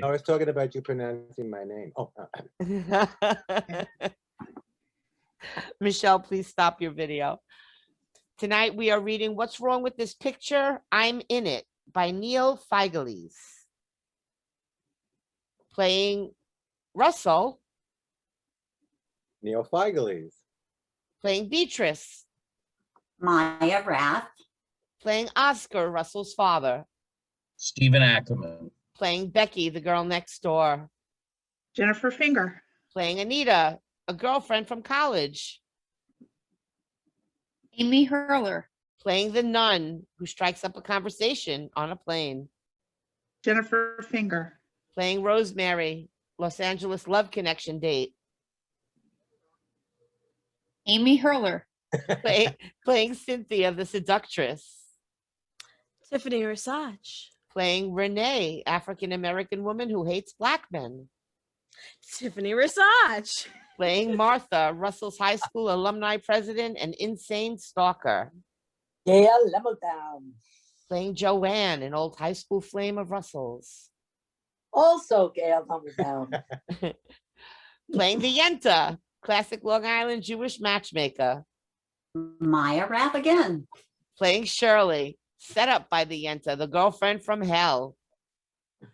I was talking about you pronouncing my name. Oh. Michelle, please stop your video. Tonight we are reading What's Wrong with This Picture? I'm in It by Neil Feigeles. Playing Russell. Neil Feigeles. Playing Beatrice. Maya Rath. Playing Oscar, Russell's father. Stephen Ackerman. Playing Becky, the girl next door. Jennifer Finger. Playing Anita, a girlfriend from college. Amy Hurler. Playing the nun who strikes up a conversation on a plane. Jennifer Finger. Playing Rosemary, Los Angeles love connection date. Amy Hurler. Playing Cynthia, the seductress. Tiffany Rasach. Playing Renee, African-American woman who hates black men. Tiffany Rasach. Playing Martha, Russell's high school alumni president and insane stalker. Gail Lemelbaum. Playing Joanne, an old high school flame of Russell's. Also Gail Lemelbaum. Playing the YENTA, classic Long Island Jewish matchmaker. Maya Rath again. Playing Shirley, set up by the YENTA, the girlfriend from hell.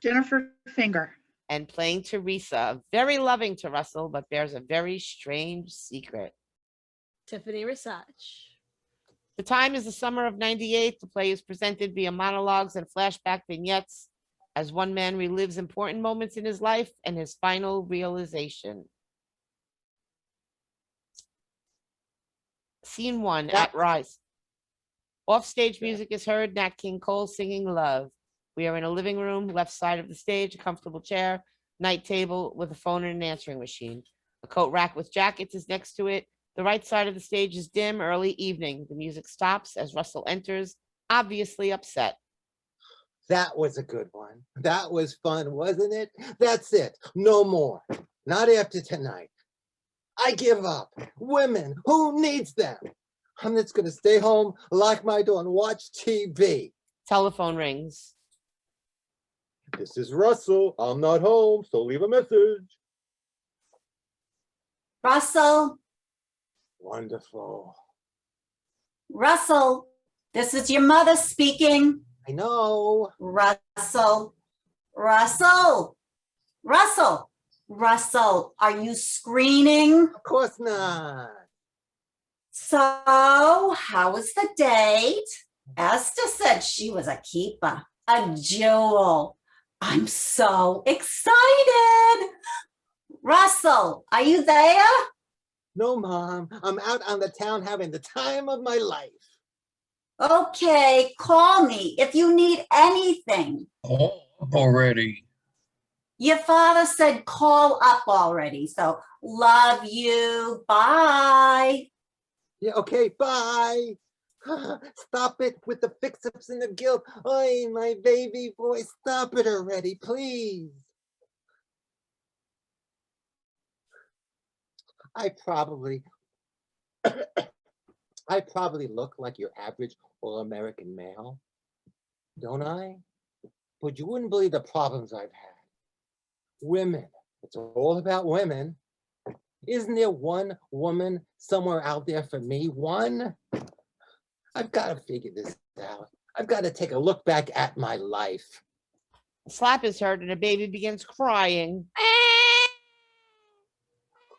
Jennifer Finger. And playing Teresa, very loving to Russell, but bears a very strange secret. Tiffany Rasach. The time is the summer of '98. The play is presented via monologues and flashback vignettes as one man relives important moments in his life and his final realization. Scene 1 at Rise. Offstage music is heard, Nat King Cole singing Love. We are in a living room, left side of the stage, a comfortable chair, night table with a phone and an answering machine. A coat rack with jackets is next to it. The right side of the stage is dim, early evening. The music stops as Russell enters, obviously upset. That was a good one. That was fun, wasn't it? That's it. No more. Not after tonight. I give up. Women, who needs them? I'm just going to stay home, lock my door, and watch TV. Telephone rings. This is Russell. I'm not home, so leave a message. Russell. Wonderful. Russell, this is your mother speaking. I know. Russell. Russell. Russell. Russell, are you screening? Of course not. So, how was the date? Esther said she was a keeper, a jewel. I'm so excited. Russell, are you there? No, Mom. I'm out on the town having the time of my life. Okay, call me if you need anything. Oh, up already. Your father said call up already, so love you. Bye. Yeah, okay, bye. Stop it with the fix-ups and the guilt. Oy, my baby boy, stop it already, please. I probably look like your average all-American male, don't I? But you wouldn't believe the problems I've had. Women, it's all about women. Isn't there one woman somewhere out there for me? One? I've got to figure this out. I've got to take a look back at my life. A slap is heard and a baby begins crying.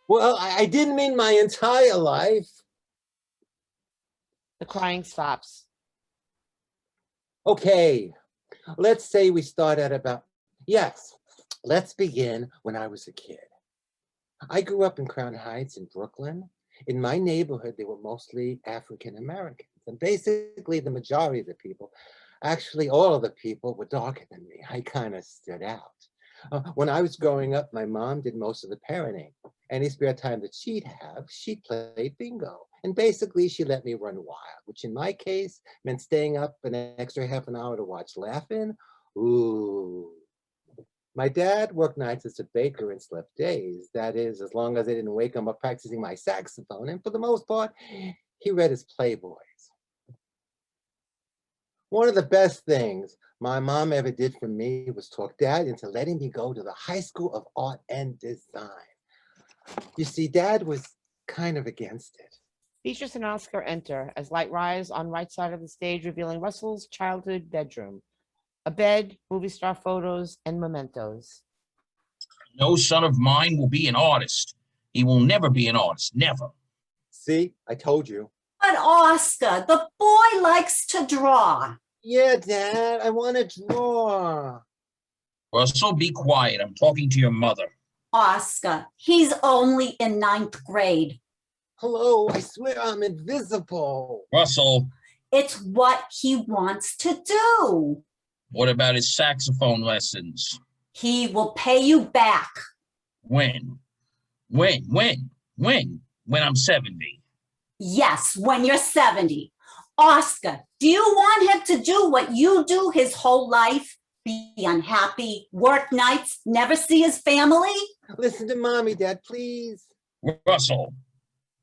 Well, I didn't mean my entire life. The crying stops. Okay, let's say we start at about, yes, let's begin when I was a kid. I grew up in Crown Heights in Brooklyn. In my neighborhood, they were mostly African Americans. And basically the majority of the people, actually all of the people were darker than me. I kind of stood out. When I was growing up, my mom did most of the parenting. Any spare time that she'd have, she played bingo. And basically she let me run wild, which in my case meant staying up an extra half an hour to watch Laughing. Ooh. My dad worked nights as a baker and slept days. That is, as long as I didn't wake him up practicing my saxophone. And for the most part, he read his Playboys. One of the best things my mom ever did for me was talk Dad into letting me go to the High School of Art and Design. You see, Dad was kind of against it. Beatrice and Oscar enter as light rise on right side of the stage, revealing Russell's childhood bedroom. A bed, movie star photos, and mementos. No son of mine will be an artist. He will never be an artist, never. See, I told you. But Oscar, the boy likes to draw. Yeah, Dad, I want to draw. Russell, be quiet. I'm talking to your mother. Oscar, he's only in 9th grade. Hello, I swear I'm invisible. Russell, It's what he wants to do. what about his saxophone lessons? He will pay you back. When? When I'm 70. Yes, when you're 70. Oscar, do you want him to do what you do his whole life? Be unhappy, work nights, never see his family? Listen to Mommy, Dad, please. Russell,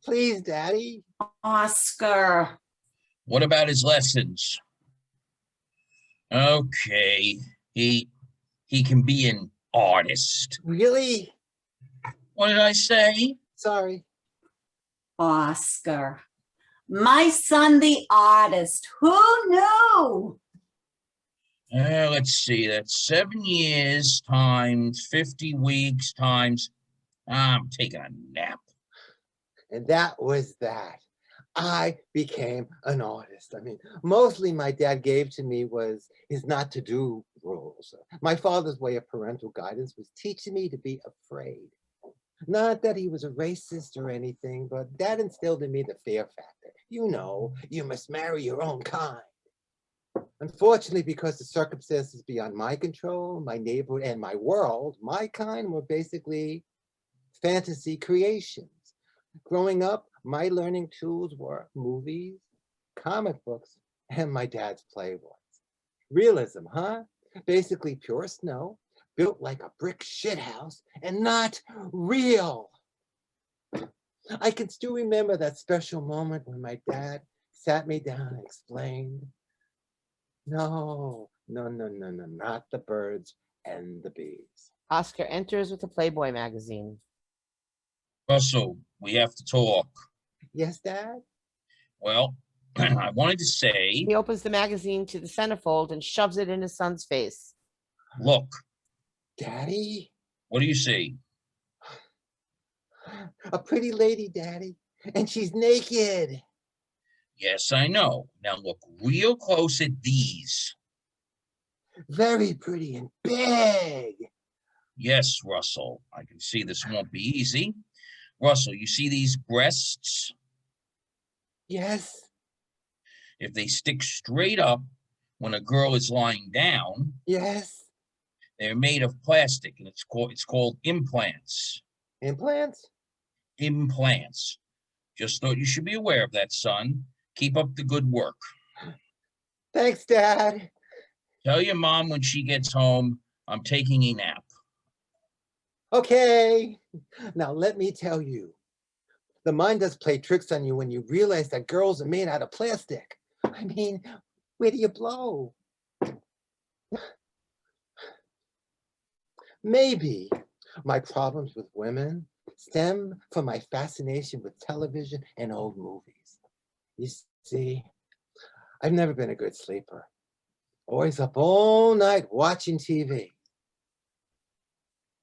Please, Daddy. Oscar. what about his lessons? Okay, he can be an artist. Really? What did I say? Sorry. Oscar. My son, the artist. Who knew? Let's see, that's 7 years times 50 weeks times, I'm taking a nap. And that was that. I became an artist. I mean, mostly my dad gave to me was his not to do rules. My father's way of parental guidance was teaching me to be afraid. Not that he was a racist or anything, but that instilled in me the fear factor. You know, you must marry your own kind. Unfortunately, because the circumstances beyond my control, my neighborhood, and my world, my kind were basically fantasy creations. Growing up, my learning tools were movies, comic books, and my dad's Playboys. Realism, huh? Basically pure snow, built like a brick shithouse, and not real. I can still remember that special moment when my dad sat me down and explained, no, not the birds and the bees. Oscar enters with a Playboy magazine. Russell, we have to talk. Yes, Dad? Well, I wanted to say, He opens the magazine to the centerfold and shoves it in his son's face. look, Daddy? what do you see? A pretty lady, Daddy, and she's naked. Yes, I know. Now look real close at these. Very pretty and big. Yes, Russell, I can see this won't be easy. Russell, you see these breasts? Yes, If they stick straight up when a girl is lying down, yes. they're made of plastic, and it's called implants. Implants? Implants. Just thought you should be aware of that, son. Keep up the good work. Thanks, Dad. Tell your mom when she gets home, I'm taking a nap. Okay. Now let me tell you. The mind does play tricks on you when you realize that girls are made out of plastic. I mean, where do you blow? Maybe my problems with women stem from my fascination with television and old movies. You see, I've never been a good sleeper. Always up all night watching TV.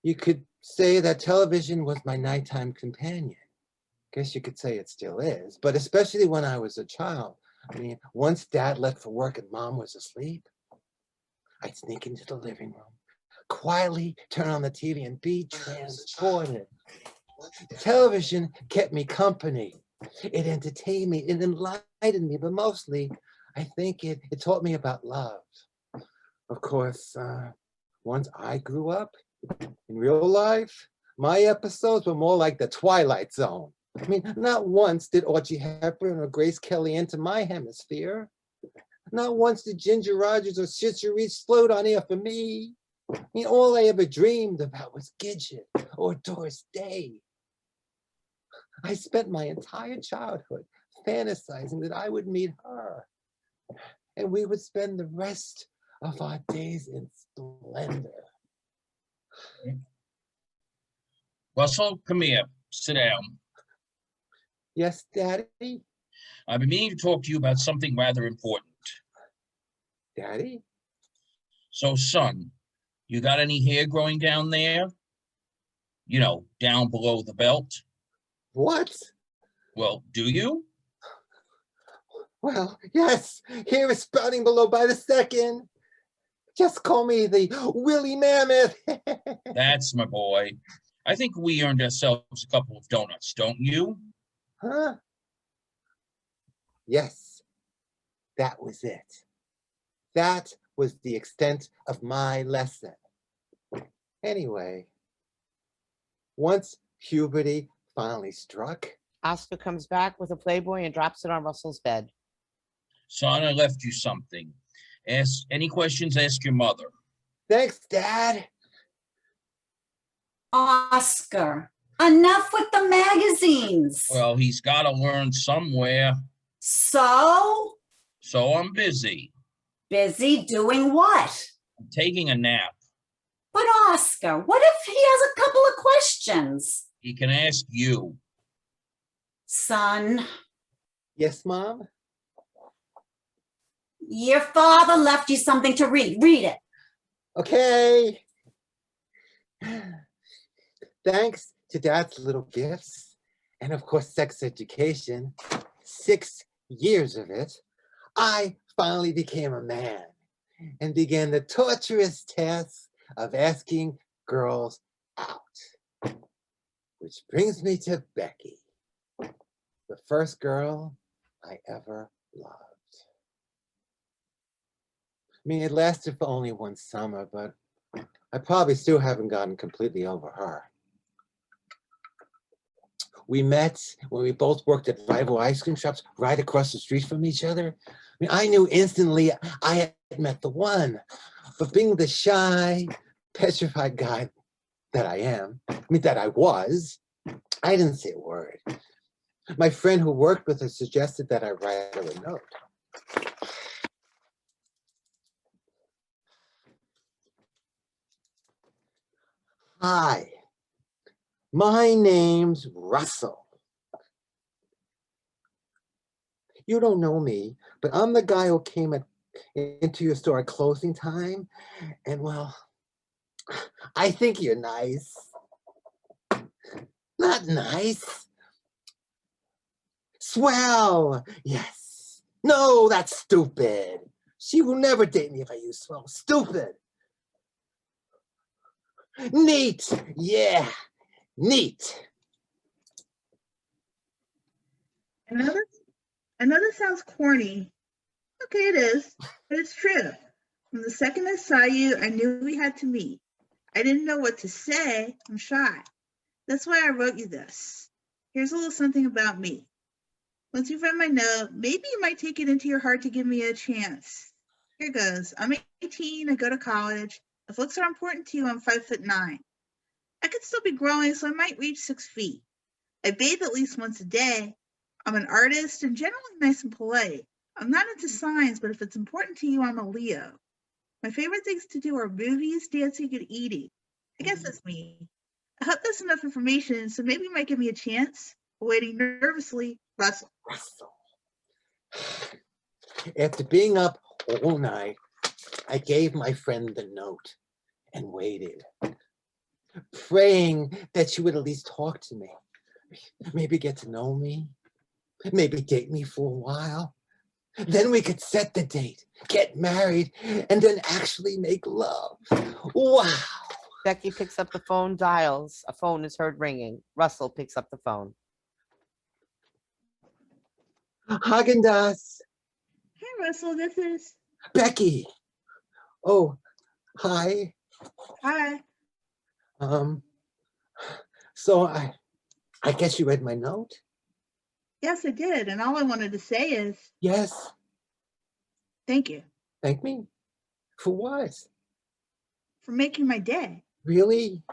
You could say that television was my nighttime companion. Guess you could say it still is, but especially when I was a child. I mean, once Dad left for work and Mom was asleep, I'd sneak into the living room, quietly turn on the TV and be transported. Television kept me company. It entertained me, it enlightened me, but mostly, I think it taught me about love. Of course, once I grew up, in real life, my episodes were more like the Twilight Zone. I mean, not once did Audrey Hepburn or Grace Kelly enter my hemisphere. Not once did Ginger Rogers or Sister Reese float on air for me. I mean, all I ever dreamed about was Gidget or Doris Day. I spent my entire childhood fantasizing that I would meet her, and we would spend the rest of our days in splendor. Russell, come here. Sit down. Yes, Daddy? I've been meaning to talk to you about something rather important. Daddy? So, son, you got any hair growing down there? You know, down below the belt? What? Well, do you? Well, yes, hair is sprouting below by the second. Just call me the Willy Mammoth. That's my boy. I think we earned ourselves a couple of donuts, don't you? Huh? Yes, that was it. That was the extent of my lesson. Anyway, once puberty finally struck, Oscar comes back with a Playboy and drops it on Russell's bed. Son, I left you something. Ask any questions, ask your mother. thanks, Dad. Oscar, enough with the magazines. Well, he's got to learn somewhere, So so I'm busy. busy doing what? I'm taking a nap. But Oscar, what if he has a couple of questions? He can ask you. Son, Yes, Mom? your father left you something to read. Read it. Okay. Thanks to Dad's little gifts, and of course, sex education, 6 years of it, I finally became a man and began the torturous task of asking girls out. Which brings me to Becky, the first girl I ever loved. I mean, it lasted for only one summer, but I probably still haven't gotten completely over her. We met when we both worked at rival ice cream shops right across the street from each other. I mean, I knew instantly I had met the one, but being the shy, petrified guy that I was, I didn't say a word. My friend who worked with her suggested that I write her a note. Hi, my name's Russell. You don't know me, but I'm the guy who came into your store at closing time, and well, I think you're nice. Not nice. Swell, yes. No, that's stupid. She will never date me if I use swell. Stupid. Neat, yeah, neat. Another sounds corny. Okay, it is, but it's true. From the second I saw you, I knew we had to meet. I didn't know what to say. I'm shy. That's why I wrote you this. Here's a little something about me. Once you've read my note, maybe you might take it into your heart to give me a chance. Here goes. I'm 18, I go to college. If looks are important to you, I'm 5'9". I could still be growing, so I might reach 6 feet. I bathe at least once a day. I'm an artist and generally nice and polite. I'm not into signs, but if it's important to you, I'm a Leo. My favorite things to do are movies, dancing, and eating. I guess that's me. I hope that's enough information, so maybe you might give me a chance. Waiting nervously, Russell. Russell. After being up all night, I gave my friend the note and waited, praying that she would at least talk to me, maybe get to know me, maybe date me for a while. Then we could set the date, get married, and then actually make love. Wow. Becky picks up the phone, dials. A phone is heard ringing. Russell picks up the phone. Haagen-Dazs. Hey, Russell, this is... Becky. Oh, hi. Hi. So I guess you read my note? Yes, I did, and all I wanted to say is... Yes. Thank you. Thank me? For what? For making my day. Really?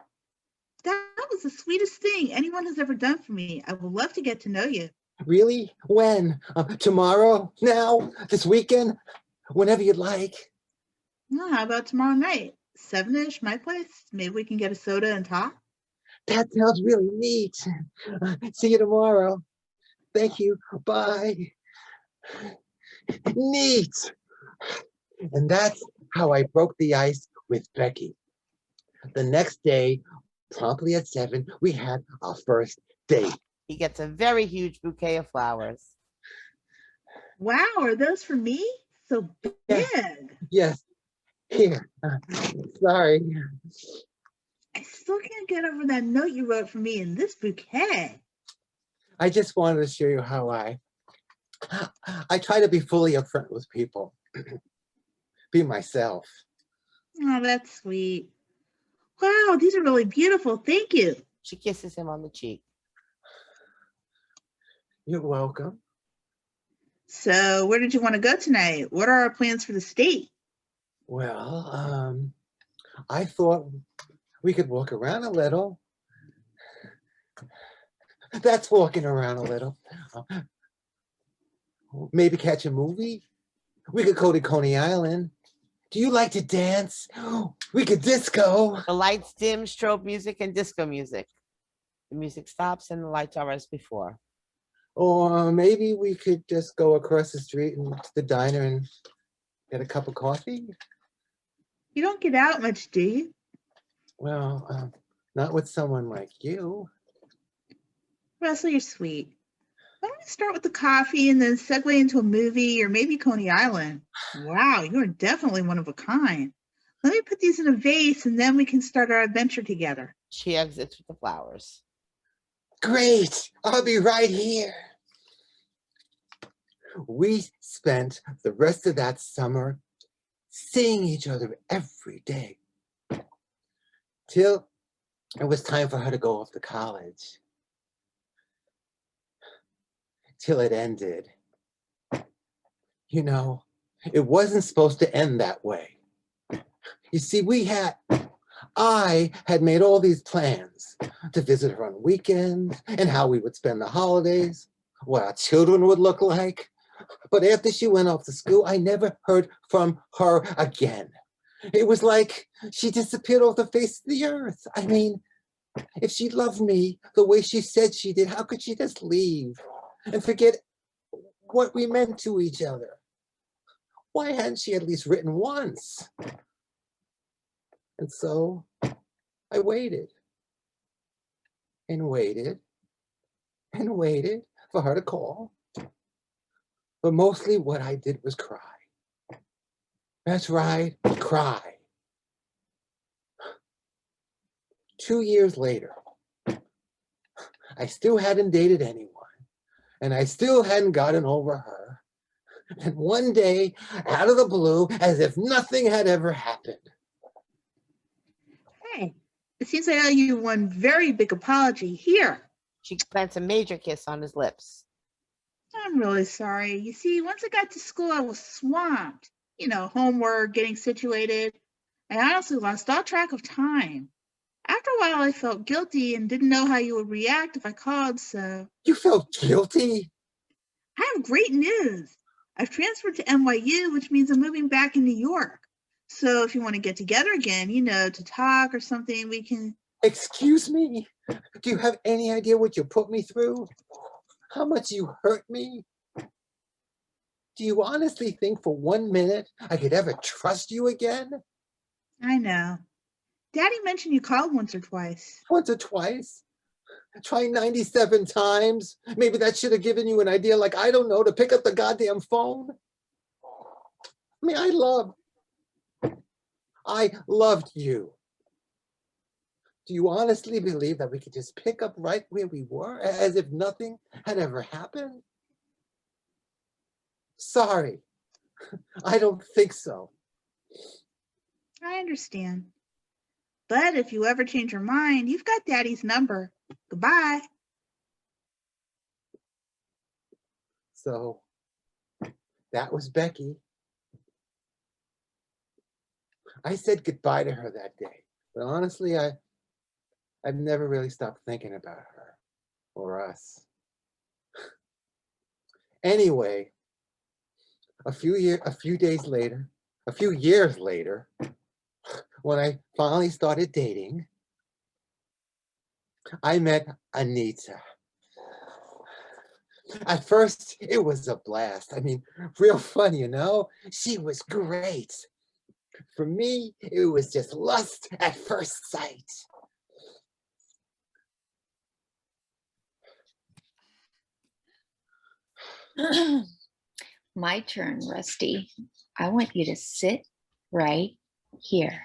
That was the sweetest thing anyone has ever done for me. I would love to get to know you. Really? When? Tomorrow? Now? This weekend? Whenever you'd like. Well, how about tomorrow night? 7-ish, my place? Maybe we can get a soda and talk? That sounds really neat. See you tomorrow. Thank you. Bye. Neat. And that's how I broke the ice with Becky. The next day, promptly at 7, we had our first date. He gets a very huge bouquet of flowers. Wow, are those for me? So Yes. big. Yes. Here. Sorry. I still can't get over that note you wrote for me in this bouquet. I just wanted to show you how I try to be fully upfront with people. Be myself. Oh, that's sweet. Wow, these are really beautiful. Thank you. She kisses him on the cheek. You're welcome. So, where did you want to go tonight? What are our plans for the state? Well, I thought we could walk around a little. That's walking around a little. Maybe catch a movie. We could go to Coney Island. Do you like to dance? We could disco. The lights dim, strobe music, and disco music. The music stops and the lights are as before. Or maybe we could just go across the street and to the diner and get a cup of coffee. You don't get out much, do you? Well, not with someone like you. Russell, you're sweet. Why don't we start with the coffee and then segue into a movie or maybe Coney Island? Wow, you're definitely one of a kind. Let me put these in a vase and then we can start our adventure together. She exits with the flowers. Great, I'll be right here. We spent the rest of that summer seeing each other every day till it was time for her to go off to college. Till it ended. You know, it wasn't supposed to end that way. You see, I had made all these plans to visit her on weekends and how we would spend the holidays, what our children would look like. But after she went off to school, I never heard from her again. It was like she disappeared off the face of the earth. I mean, if she loved me the way she said she did, how could she just leave and forget what we meant to each other? Why hadn't she at least written once? And so I waited and waited and waited for her to call. But mostly what I did was cry. That's right, cry. 2 years later, I still hadn't dated anyone, and I still hadn't gotten over her. And one day, out of the blue, as if nothing had ever happened. Hey, it seems I owe you one very big apology. Here. She plants a major kiss on his lips. I'm really sorry. You see, once I got to school, I was swamped. You know, homework, getting situated. I honestly lost all track of time. After a while, I felt guilty and didn't know how you would react if I called, so. You felt guilty? I have great news. I've transferred to NYU, which means I'm moving back in New York. So if you want to get together again, you know, to talk or something, we can. Excuse me? Do you have any idea what you put me through? How much you hurt me? Do you honestly think for 1 minute I could ever trust you again? I know. Daddy mentioned you called once or twice. Once or twice? Try 97 times? Maybe that should have given you an idea, like, I don't know, to pick up the goddamn phone. I mean, I loved you. Do you honestly believe that we could just pick up right where we were, as if nothing had ever happened? Sorry, I don't think so. I understand. But if you ever change your mind, you've got Daddy's number. Goodbye. So that was Becky. I said goodbye to her that day, but honestly, I've never really stopped thinking about her or us. Anyway, a few days later, A few years later, when I finally started dating, I met Anita. At first, it was a blast. I mean, real fun, you know? She was great. For me, it was just lust at first sight. My turn, Rusty. I want you to sit right here.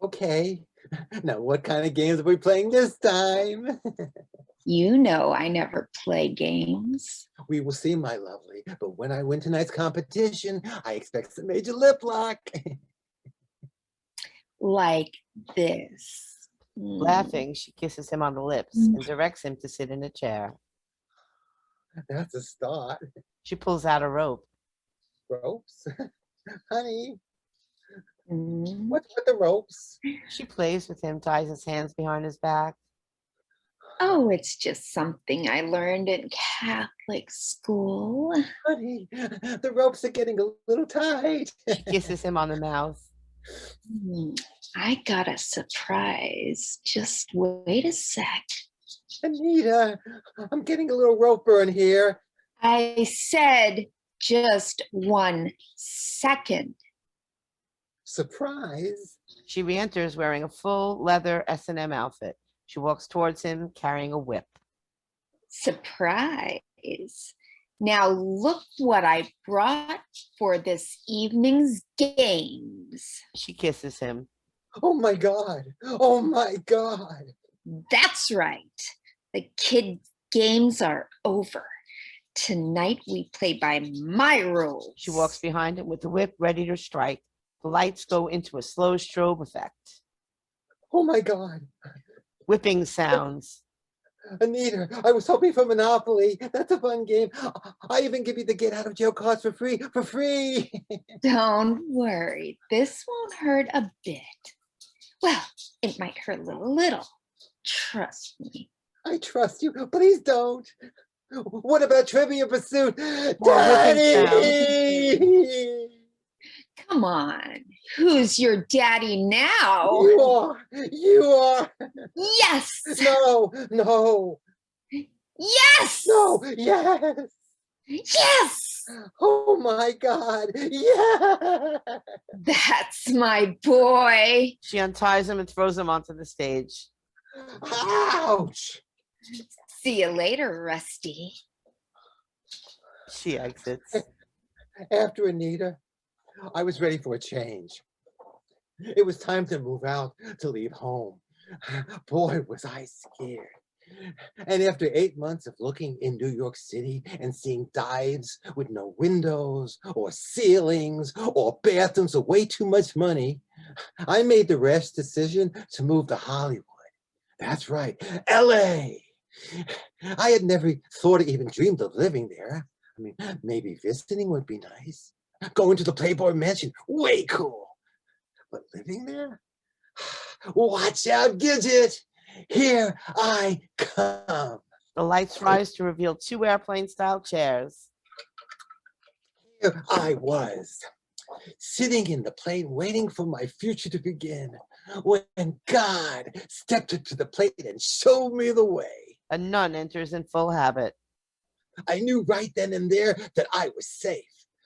Okay, now what kind of games are we playing this time? You know I never play games. We will see, my lovely, but when I win tonight's competition, I expect some major lip lock. Like this. Laughing, she kisses him on the lips and directs him to sit in a chair. That's a start. She pulls out a rope. Ropes? Honey, Mm. what's with the ropes? She plays with him, ties his hands behind his back. Oh, it's just something I learned in Catholic school. Honey, the ropes are getting a little tight. She kisses him on the mouth. I got a surprise. Just wait a sec. Anita, I'm getting a little rope burn here. I said just 1 second. Surprise? She re-enters wearing a full leather S&M outfit. She walks towards him carrying a whip. Surprise. Now look what I brought for this evening's games. She kisses him. Oh my God. Oh my God. That's right. The kids' games are over. Tonight we play by my rules. She walks behind him with the whip ready to strike. The lights go into a slow strobe effect. Oh my God. Whipping sounds. Anita, I was hoping for Monopoly. That's a fun game. I even give you the get out of jail cards for free. For free. Don't worry. This won't hurt a bit. Well, it might hurt a little. Trust me. I trust you. Please don't. What about Trivia Pursuit? More Daddy! Come on. Who's your daddy now? You are. You are. Yes. No, no, Yes. no, yes. Yes. Oh my God. Yes. That's my boy. She unties him and throws him onto the stage. Ouch. See you later, Rusty. She exits. After Anita, I was ready for a change. It was time to move out, to leave home. Boy, was I scared. And after 8 months of looking in New York City and seeing dives with no windows or ceilings or bathrooms with way too much money, I made the rash decision to move to Hollywood. That's right, LA. I had never thought or even dreamed of living there. I mean, maybe visiting would be nice. Going to the Playboy Mansion, way cool. But living there? Watch out, Gidget. Here I come. The lights rise to reveal 2 airplane-style chairs. Here I was, sitting in the plane waiting for my future to begin, when God stepped up to the plate and showed me the way. A nun enters in full habit. I knew right then and there that I was safe.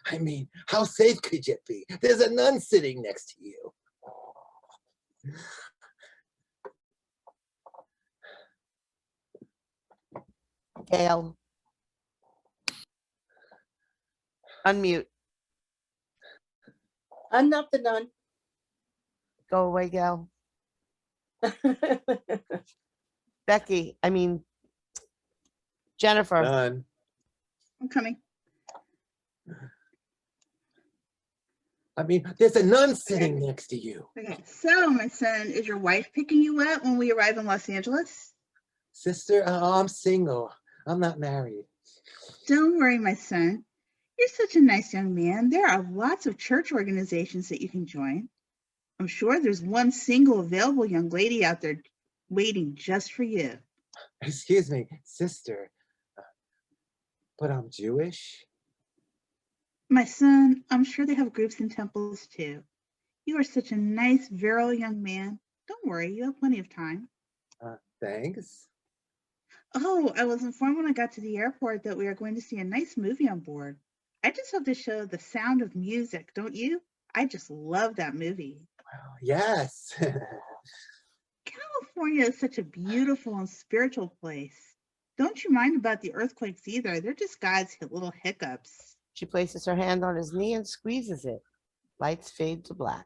I mean, how safe could you be? There's a nun sitting next to you. Gail. Unmute. I'm not the nun. Go away, Gail. Becky, I mean, Jennifer. Nun. I'm coming. I mean, there's a nun sitting next to you. Okay, so my son, is your wife picking you up when we arrive in Los Angeles? Sister, I'm single. I'm not married. Don't worry, my son. You're such a nice young man. There are lots of church organizations that you can join. I'm sure there's one single available young lady out there waiting just for you. Excuse me, sister, but I'm Jewish. My son, I'm sure they have groups in temples too. You are such a nice, virile young man. Don't worry, you have plenty of time. Thanks. Oh, I was informed when I got to the airport that we are going to see a nice movie on board. I just hope to show The Sound of Music, don't you? I just love that movie. Yes. California is such a beautiful and spiritual place. Don't you mind about the earthquakes either. They're just God's little hiccups. She places her hand on his knee and squeezes it. Lights fade to black.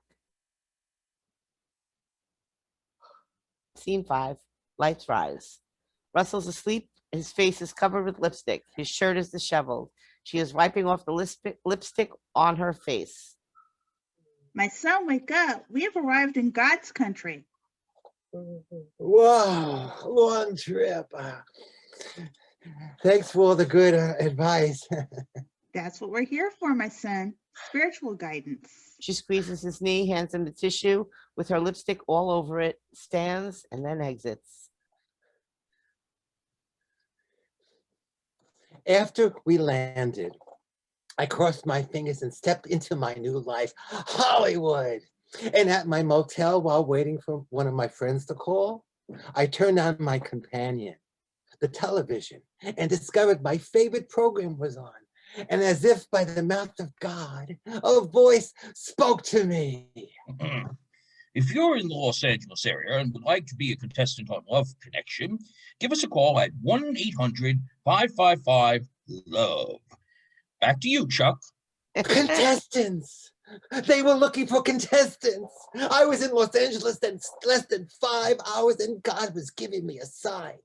Scene 5. Lights rise. Russell's asleep. His face is covered with lipstick. His shirt is disheveled. She is wiping off the lipstick on her face. My son, wake up. We have arrived in God's country. Wow, long trip. Thanks for all the good advice. That's what we're here for, my son. Spiritual guidance. She squeezes his knee, hands him the tissue with her lipstick all over it, stands, and then exits. After we landed, I crossed my fingers and stepped into my new life, Hollywood. And at my motel, while waiting for one of my friends to call, I turned on my companion, the television, and discovered my favorite program was on. And as if by the mouth of God, a voice spoke to me. If you're in the Los Angeles area and would like to be a contestant on Love Connection, give us a call at 1-800-555-LOVE. Back to you, Chuck. Contestants! They were looking for contestants. I was in Los Angeles in less than 5 hours and God was giving me a sign.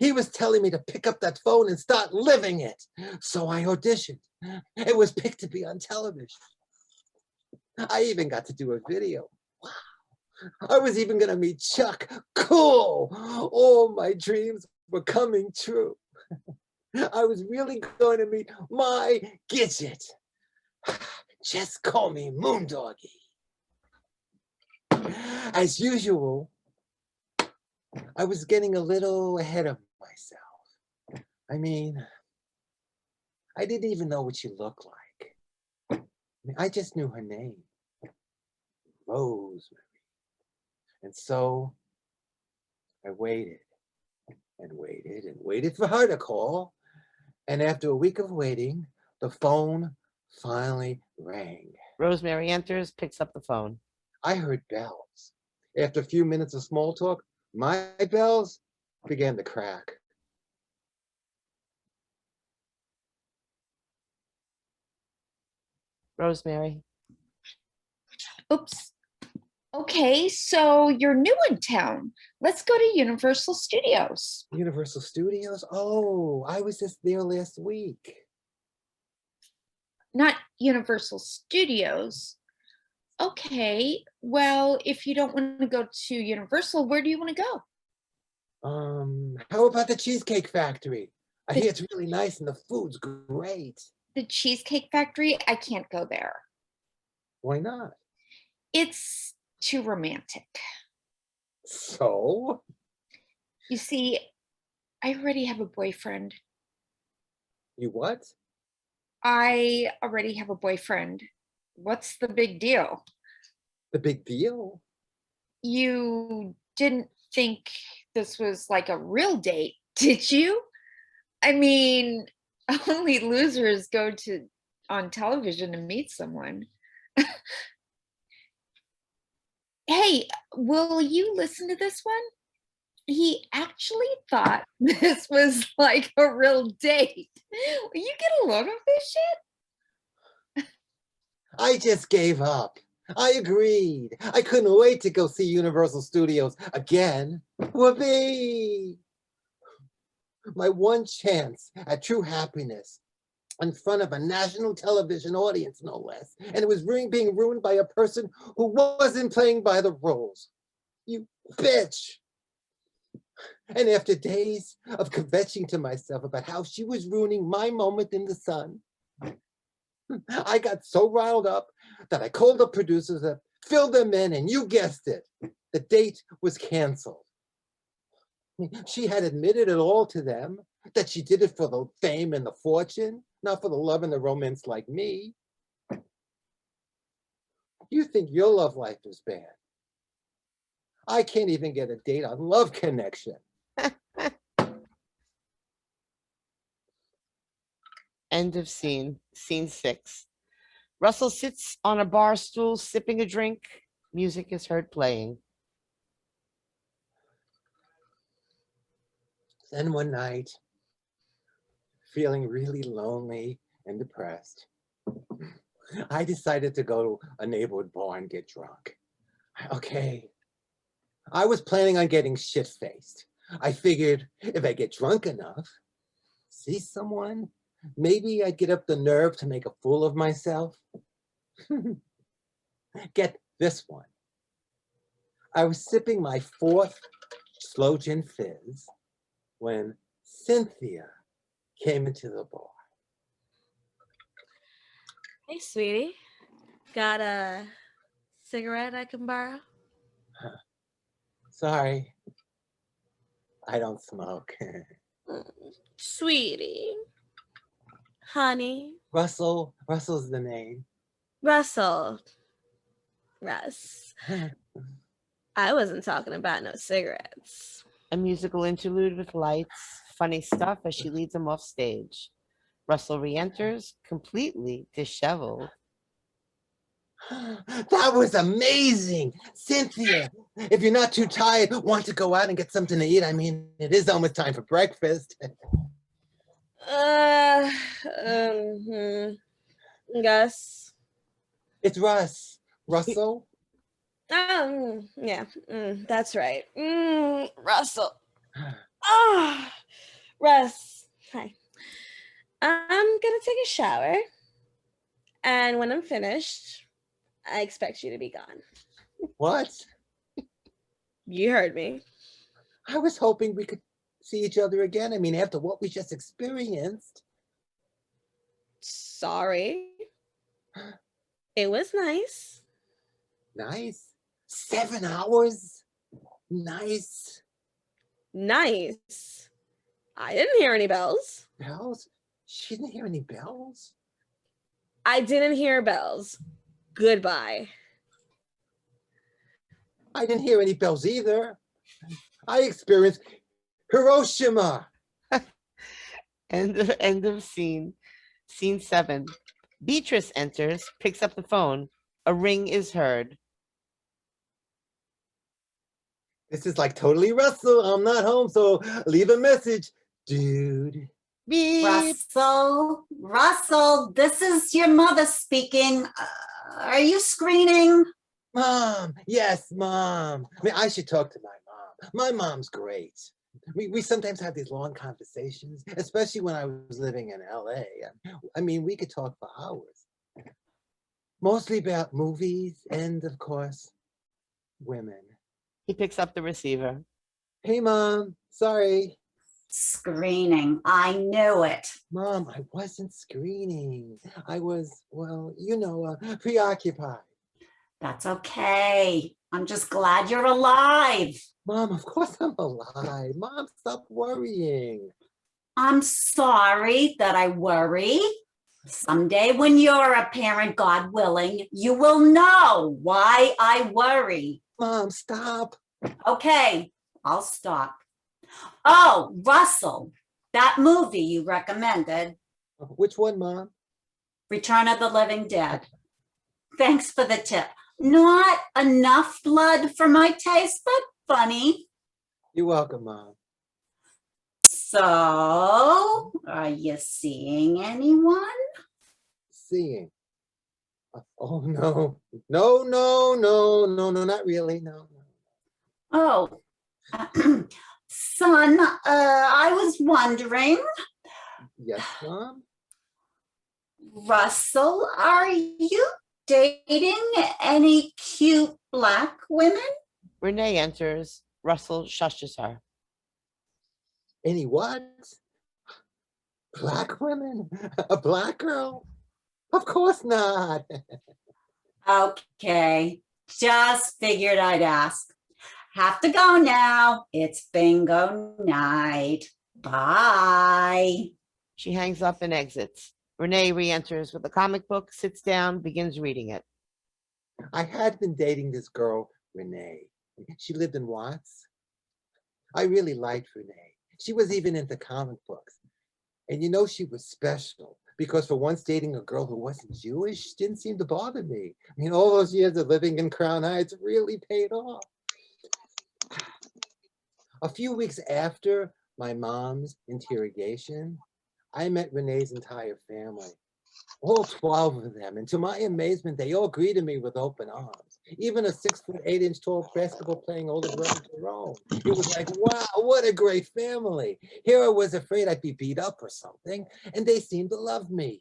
He was telling me to pick up that phone and start living it. So I auditioned. It was picked to be on television. I even got to do a video. Wow. I was even going to meet Chuck. Cool. All my dreams were coming true. I was really going to meet my Gidget. Just call me Moondoggy. As usual, I was getting a little ahead of myself. I mean, I didn't even know what she looked like. I just knew her name, Rosemary. And so I waited and waited and waited for her to call. And after a week of waiting, the phone finally rang. Rosemary enters, picks up the phone. I heard bells. After a few minutes of small talk, my bells began to crack. Rosemary. Oops. Okay, so you're new in town. Let's go to Universal Studios. Universal Studios? Oh, I was just there last week. Not Universal Studios. Okay, well, if you don't want to go to Universal, where do you want to go? How about the Cheesecake Factory? I hear it's really nice and the food's great. The Cheesecake Factory? I can't go there. Why not? It's too romantic. So? You see, I already have a boyfriend. You what? I already have a boyfriend. What's the big deal? The big deal? You didn't think this was like a real date, did you? I mean, only losers go on television to meet someone. Hey, will you listen to this one? He actually thought this was like a real date. Will you get a load of this shit? I just gave up. I agreed. I couldn't wait to go see Universal Studios again. Whoopee! My one chance at true happiness in front of a national television audience, no less. And it was being ruined by a person who wasn't playing by the rules. You bitch! And after days of kvetching to myself about how she was ruining my moment in the sun, I got so riled up that I called the producers that filled them in, and you guessed it, the date was canceled. She had admitted it all to them, that she did it for the fame and the fortune. Not for the love and the romance like me. You think your love life is bad. I can't even get a date on Love Connection. End of scene. Scene 6. Russell sits on a bar stool sipping a drink. Music is heard playing. Then one night, feeling really lonely and depressed, I decided to go to a neighborhood bar and get drunk. Okay. I was planning on getting shit-faced. I figured if I get drunk enough, see someone, maybe I'd get up the nerve to make a fool of myself. Get this one. I was sipping my 4th slow gin fizz when Cynthia came into the bar. Hey, sweetie. Got a cigarette I can borrow? Sorry, I don't smoke. Sweetie. Honey. Russell's the name. Russell. Russ. I wasn't talking about no cigarettes. A musical interlude with lights, funny stuff as she leads him off stage. Russell re-enters, completely disheveled. That was amazing! Cynthia, if you're not too tired, want to go out and get something to eat? I mean, it is almost time for breakfast. Gus. It's Russ. Russell? Yeah, that's right. Russell. Russ. Hi. I'm gonna take a shower. And when I'm finished, I expect you to be gone. What? You heard me. I was hoping we could see each other again. I mean, after what we just experienced. Sorry. It was nice. Nice. 7 hours? Nice. Nice. I didn't hear any bells. Bells? She didn't hear any bells? I didn't hear bells. Goodbye. I didn't hear any bells either. I experienced Hiroshima. End of scene. Scene 7. Beatrice enters, picks up the phone. A ring is heard. This is like totally Russell. I'm not home, so leave a message, dude. Beep. Russell, this is your mother speaking. Are you screening? Mom, yes, Mom. I mean, I should talk to my mom. My mom's great. We sometimes have these long conversations, especially when I was living in LA. I mean, we could talk for hours. Mostly about movies and, of course, women. He picks up the receiver. Hey, Mom, sorry. Screening, I knew it. Mom, I wasn't screening. I was, well, you know, preoccupied. That's okay. I'm just glad you're alive. Mom, of course I'm alive. Mom, stop worrying. I'm sorry that I worry. Someday when you're a parent, God willing, you will know why I worry. Mom, stop. Okay, I'll stop. Oh, Russell, that movie you recommended, Which one, Mom? Return of the Living Dead. Thanks for the tip. Not enough blood for my taste, but funny. You're welcome, Mom. So, are you seeing anyone? Seeing. Oh, no. No, not really. No. Oh, son, I was wondering, Yes, Mom? Russell, are you dating any cute Black women? Renee enters. Russell shushes her. Any what? Black women? A Black girl? Of course not. Okay, just figured I'd ask. Have to go now. It's bingo night. Bye. She hangs up and exits. Renee re-enters with a comic book, sits down, begins reading it. I had been dating this girl, Renee. She lived in Watts. I really liked Renee. She was even into comic books. And you know, she was special because for once dating a girl who wasn't Jewish didn't seem to bother me. I mean, all those years of living in Crown Heights really paid off. A few weeks after my mom's interrogation, I met Renee's entire family, all 12 of them. And to my amazement, they all greeted me with open arms. Even a 6'8" tall basketball playing older brother Jerome. It was like, wow, what a great family. Here I was afraid I'd be beat up or something, and they seemed to love me.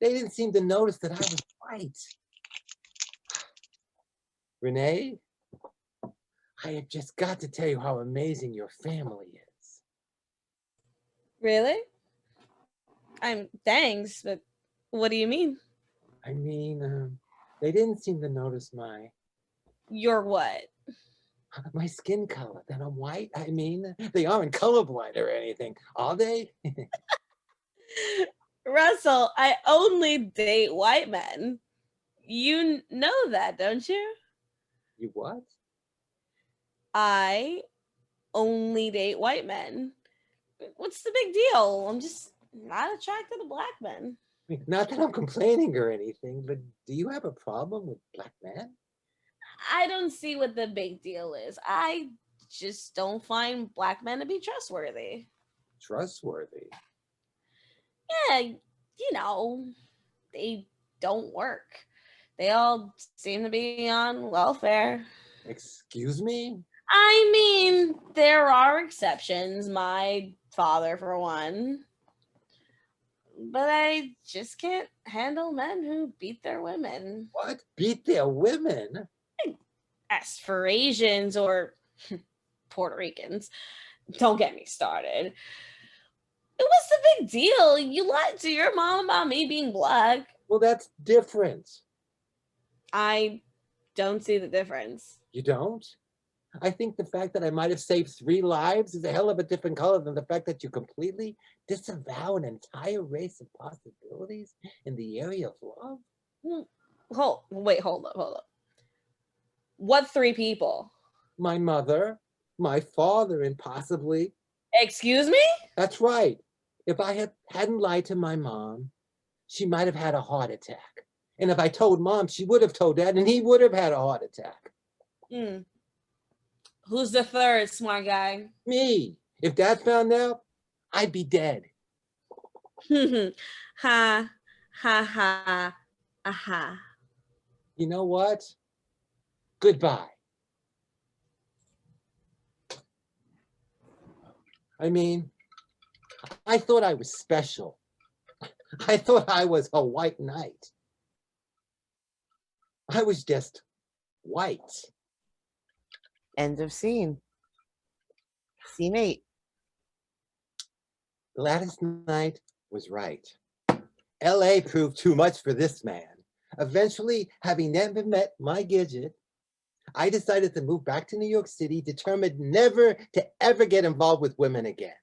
They didn't seem to notice that I was white. Renee, I have just got to tell you how amazing your family is. Really? Thanks, but what do you mean? I mean, they didn't seem to notice Your what? my skin color, that I'm white. I mean, they aren't colorblind or anything, are they? Russell, I only date white men. You know that, don't you? You what? I only date white men. What's the big deal? I'm just not attracted to black men. I mean, not that I'm complaining or anything, but do you have a problem with black men? I don't see what the big deal is. I just don't find black men to be trustworthy. Trustworthy? Yeah, you know, they don't work. They all seem to be on welfare. Excuse me? I mean, there are exceptions. My father, for one. But I just can't handle men who beat their women. What? Beat their women? As for Asians or Puerto Ricans, don't get me started. What's the big deal? You lied to your mom about me being black. Well, that's different. I don't see the difference. You don't? I think the fact that I might have saved 3 lives is a hell of a different color than the fact that you completely disavow an entire race of possibilities in the area of love. Hold up. What 3 people? My mother, my father, and possibly... Excuse me? That's right. If I hadn't lied to my mom, she might have had a heart attack. And if I told mom, she would have told dad, and he would have had a heart attack. Who's the third smart guy? Me. If dad found out, I'd be dead. Ha, ha, aha. You know what? Goodbye. I mean, I thought I was special. I thought I was a white knight. I was just white. End of scene. Scene 8. Gladys Knight was right. LA proved too much for this man. Eventually, having never met my Gidget, I decided to move back to New York City, determined never to ever get involved with women again.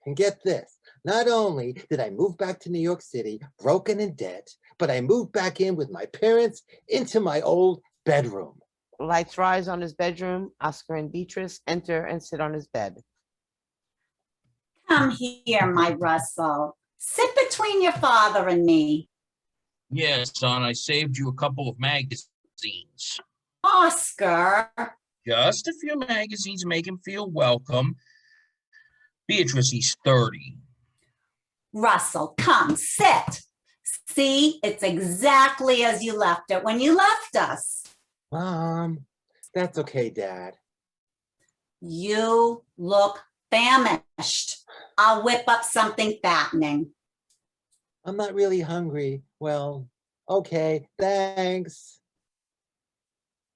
And get this, not only did I move back to New York City, broken in debt, but I moved back in with my parents into my old bedroom. Lights rise on his bedroom. Oscar and Beatrice enter and sit on his bed. Come here, my Russell. Sit between your father and me. Yes, son, I saved you a couple of magazines. Oscar. Just a few magazines, make him feel welcome. Beatrice, he's 30. Russell, come, sit. See, it's exactly as you left it when you left us. Mom, that's okay, Dad. You look famished. I'll whip up something fattening. I'm not really hungry. Well, okay, thanks.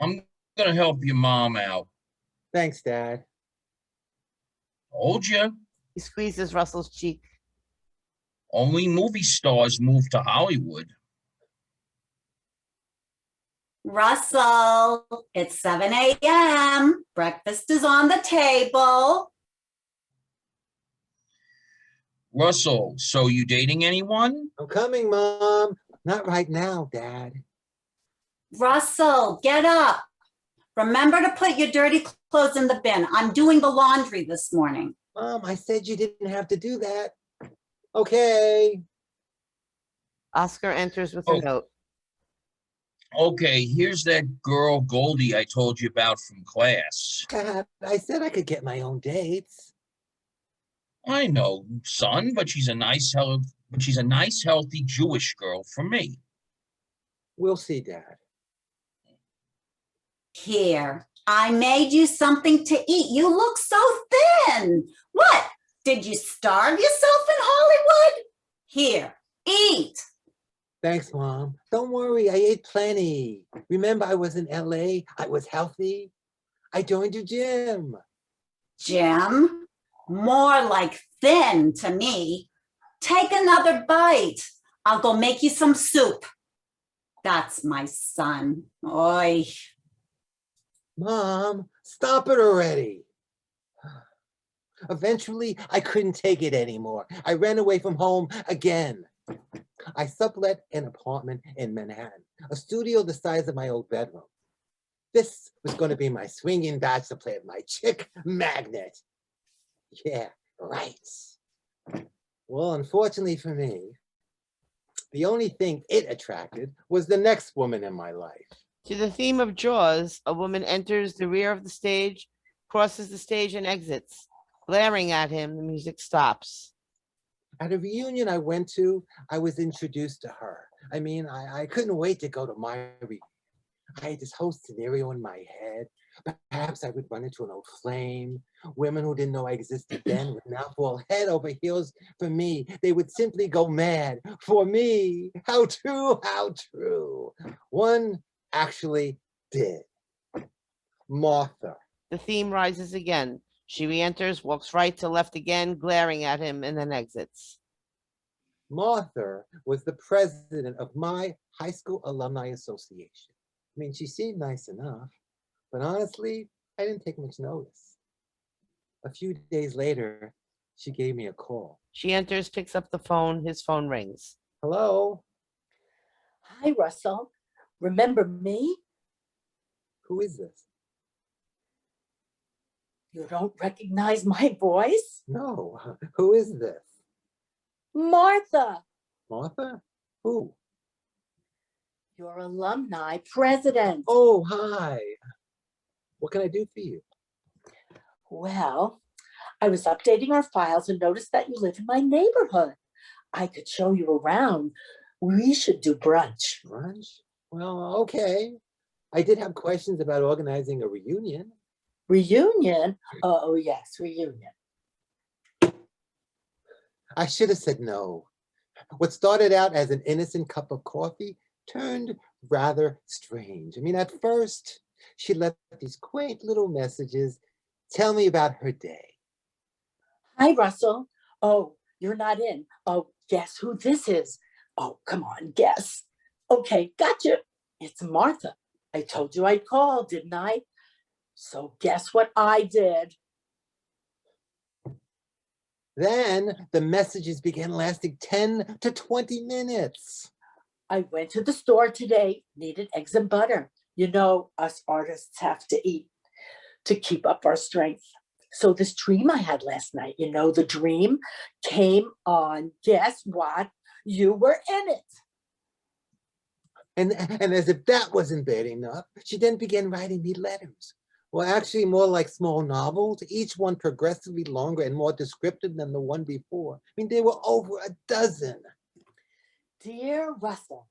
I'm gonna help your mom out. Thanks, Dad. Told you. He squeezes Russell's cheek. Only movie stars move to Hollywood. Russell, it's 7 a.m. Breakfast is on the table. Russell, so you dating anyone? I'm coming, Mom. Not right now, Dad. Russell, get up. Remember to put your dirty clothes in the bin. I'm doing the laundry this morning. Mom, I said you didn't have to do that. Okay. Oscar enters with a Oh. note. Okay, here's that girl Goldie I told you about from class. Dad, I said I could get my own dates. I know, son, but she's a nice, healthy Jewish girl for me. We'll see, Dad. Here, I made you something to eat. You look so thin. What? Did you starve yourself in Hollywood? Here, eat. Thanks, Mom. Don't worry, I ate plenty. Remember, I was in LA. I was healthy. I joined your gym. Jim, more like thin to me. Take another bite. I'll go make you some soup. That's my son. Oy. Mom, stop it already. Eventually, I couldn't take it anymore. I ran away from home again. I sublet an apartment in Manhattan, a studio the size of my old bedroom. This was going to be my swinging bachelor pad, my chick magnet. Yeah, right. Well, unfortunately for me, the only thing it attracted was the next woman in my life. To the theme of Jaws, a woman enters the rear of the stage, crosses the stage, and exits. Glaring at him, the music stops. At a reunion I went to, I was introduced to her. I mean, I couldn't wait to go to my reunion. I had this whole scenario in my head. Perhaps I would run into an old flame. Women who didn't know I existed then would now fall head over heels for me. They would simply go mad for me. How true, how true. One actually did. Martha. The theme rises again. She re-enters, walks right to left again, glaring at him, and then exits. Martha was the president of my high school alumni association. I mean, she seemed nice enough, but honestly, I didn't take much notice. A few days later, she gave me a call. She enters, picks up the phone. His phone rings. Hello? Hi, Russell. Remember me? Who is this? You don't recognize my voice? No, who is this? Martha, Martha? Who? your alumni president. Oh, hi. What can I do for you? Well, I was updating our files and noticed that you live in my neighborhood. I could show you around. We should do brunch. Brunch? Well, okay. I did have questions about organizing a reunion. Reunion? Oh, yes, reunion. I should have said no. What started out as an innocent cup of coffee turned rather strange. I mean, at first, she left these quaint little messages. Tell me about her day. Hi, Russell. Oh, you're not in. Oh, guess who this is? Oh, come on, guess. Okay, gotcha. It's Martha. I told you I'd call, didn't I? So guess what I did? Then the messages began lasting 10 to 20 minutes. I went to the store today, needed eggs and butter. You know, us artists have to eat to keep up our strength. So this dream I had last night, you know, the dream came on. Guess what? You were in it. And as if that wasn't bad enough, she then began writing me letters. Well, actually more like small novels, each one progressively longer and more descriptive than the one before. I mean, there were over a dozen. Dear Russell,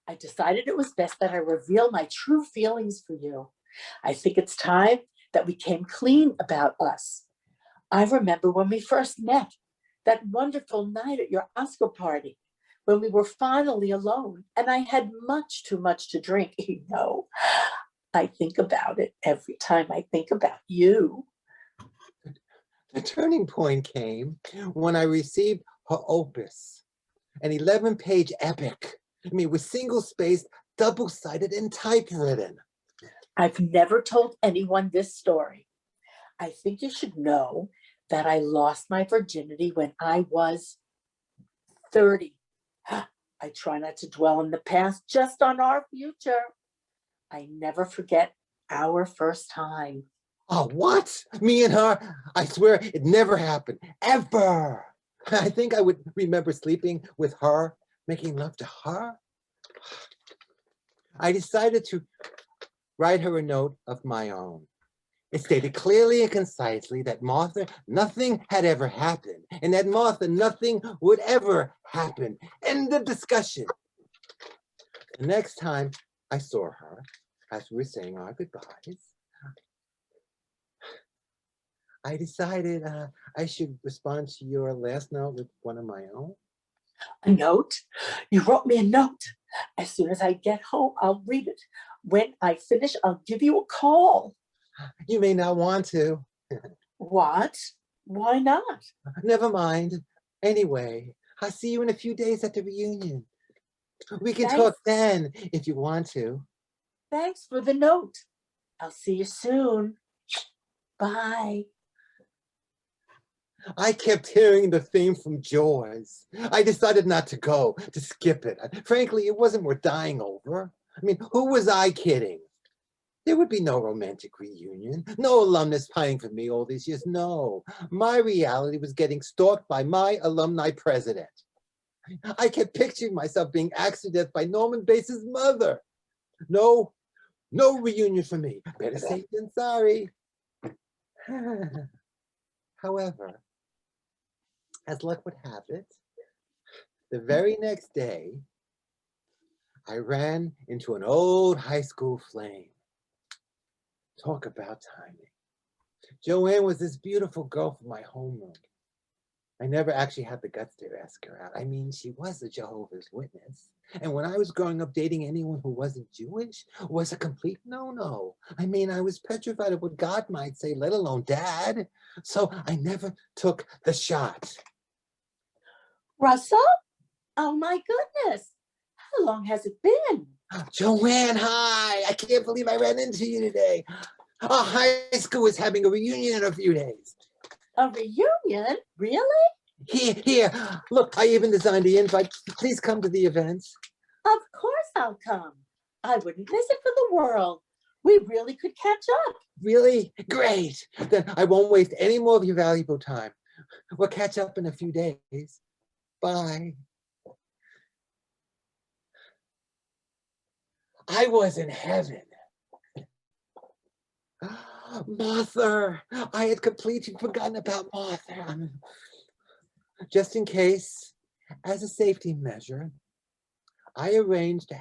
I decided it was best that I reveal my true feelings for you. I think it's time that we came clean about us. I remember when we first met, that wonderful night at your Oscar party, when we were finally alone, and I had much too much to drink. You know, I think about it every time I think about you. The turning point came when I received her opus, an 11-page epic. I mean, with single-spaced, double-sided, and typewritten. I've never told anyone this story. I think you should know that I lost my virginity when I was 30. I try not to dwell in the past, just on our future. I never forget our first time. Oh, what? Me and her? I swear it never happened, ever. I think I would remember sleeping with her, making love to her. I decided to write her a note of my own. It stated clearly and concisely that Martha, nothing had ever happened, and that Martha, nothing would ever happen. End of discussion. The next time I saw her, as we were saying our goodbyes, I decided I should respond to your last note with one of my own. A note? You wrote me a note. As soon as I get home, I'll read it. When I finish, I'll give you a call. You may not want to. What? Why not? Never mind. Anyway, I'll see you in a few days at the reunion. We can talk then if you want to. Thanks for the note. I'll see you soon. Bye. I kept hearing the theme from Jaws. I decided not to go, to skip it. Frankly, it wasn't worth dying over. I mean, who was I kidding? There would be no romantic reunion, no alumnus pining for me all these years. No, my reality was getting stalked by my alumni president. I kept picturing myself being axed to death by Norman Bates' mother. No reunion for me. Better safe than sorry. However, as luck would have it, the very next day, I ran into an old high school flame. Talk about timing. JOANNE was this beautiful girl from my homeroom. I never actually had the guts to ask her out. I mean, she was a Jehovah's Witness. And when I was growing up, dating anyone who wasn't Jewish was a complete no-no. I mean, I was petrified of what God might say, let alone Dad. So I never took the shot. Russell? Oh my goodness. How long has it been? JOANNE, hi. I can't believe I ran into you today. Our high school is having a reunion in a few days. A reunion? Really? Here. Look, I even designed the invite. Please come to the events. Of course I'll come. I wouldn't miss it for the world. We really could catch up. Really? Great. Then I won't waste any more of your valuable time. We'll catch up in a few days. Bye. I was in heaven. Martha, I had completely forgotten about Martha. Just in case, as a safety measure, I arranged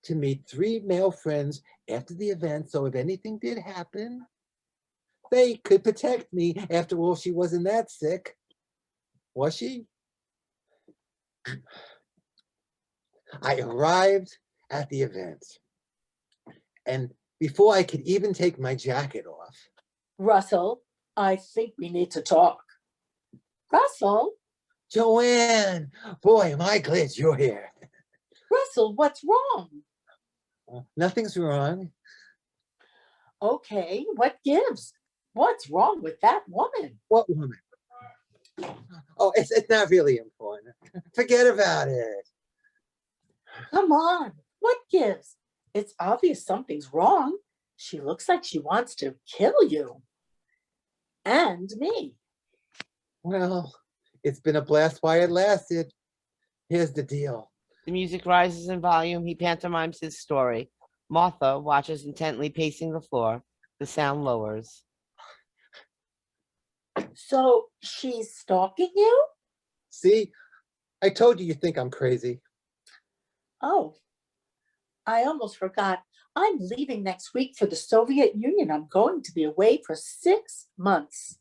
to meet 3 male friends after the event, so if anything did happen, they could protect me. After all, she wasn't that sick, was she? I arrived at the event, and before I could even take my jacket off. Russell, I think we need to talk. Russell? JOANNE, boy, am I glad you're here. Russell, what's wrong? Nothing's wrong. Okay, what gives? What's wrong with that woman? What woman? Oh, it's not really important. Forget about it. Come on, what gives? It's obvious something's wrong. She looks like she wants to kill you. And me. Well, it's been a blast while it lasted. Here's the deal. The music rises in volume. He pantomimes his story. Martha watches intently, pacing the floor. The sound lowers. So she's stalking you? See, I told you think I'm crazy. Oh, I almost forgot. I'm leaving next week for the Soviet Union. I'm going to be away for 6 months.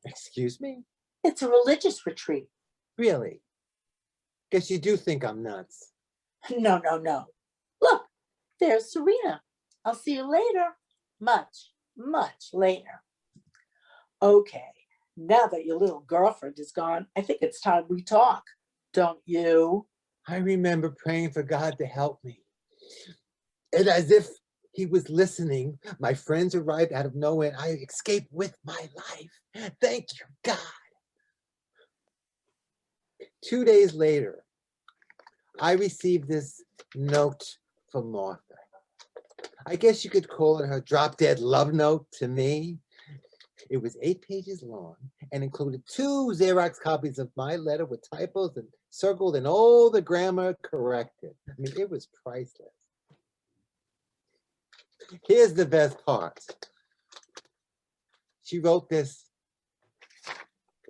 Excuse me? It's a religious retreat. Really? Guess you do think I'm nuts. No. Look, there's Serena. I'll see you later. Much later. Okay, now that your little girlfriend is gone, I think it's time we talk. Don't you? I remember praying for God to help me. And as if He was listening. My friends arrived out of nowhere, and I escaped with my life. Thank you, God. 2 days later, I received this note from Martha. I guess you could call it her drop-dead love note to me. It was 8 pages long and included 2 Xerox copies of my letter with typos and circled and all the grammar corrected. I mean, it was priceless. Here's the best part. She wrote this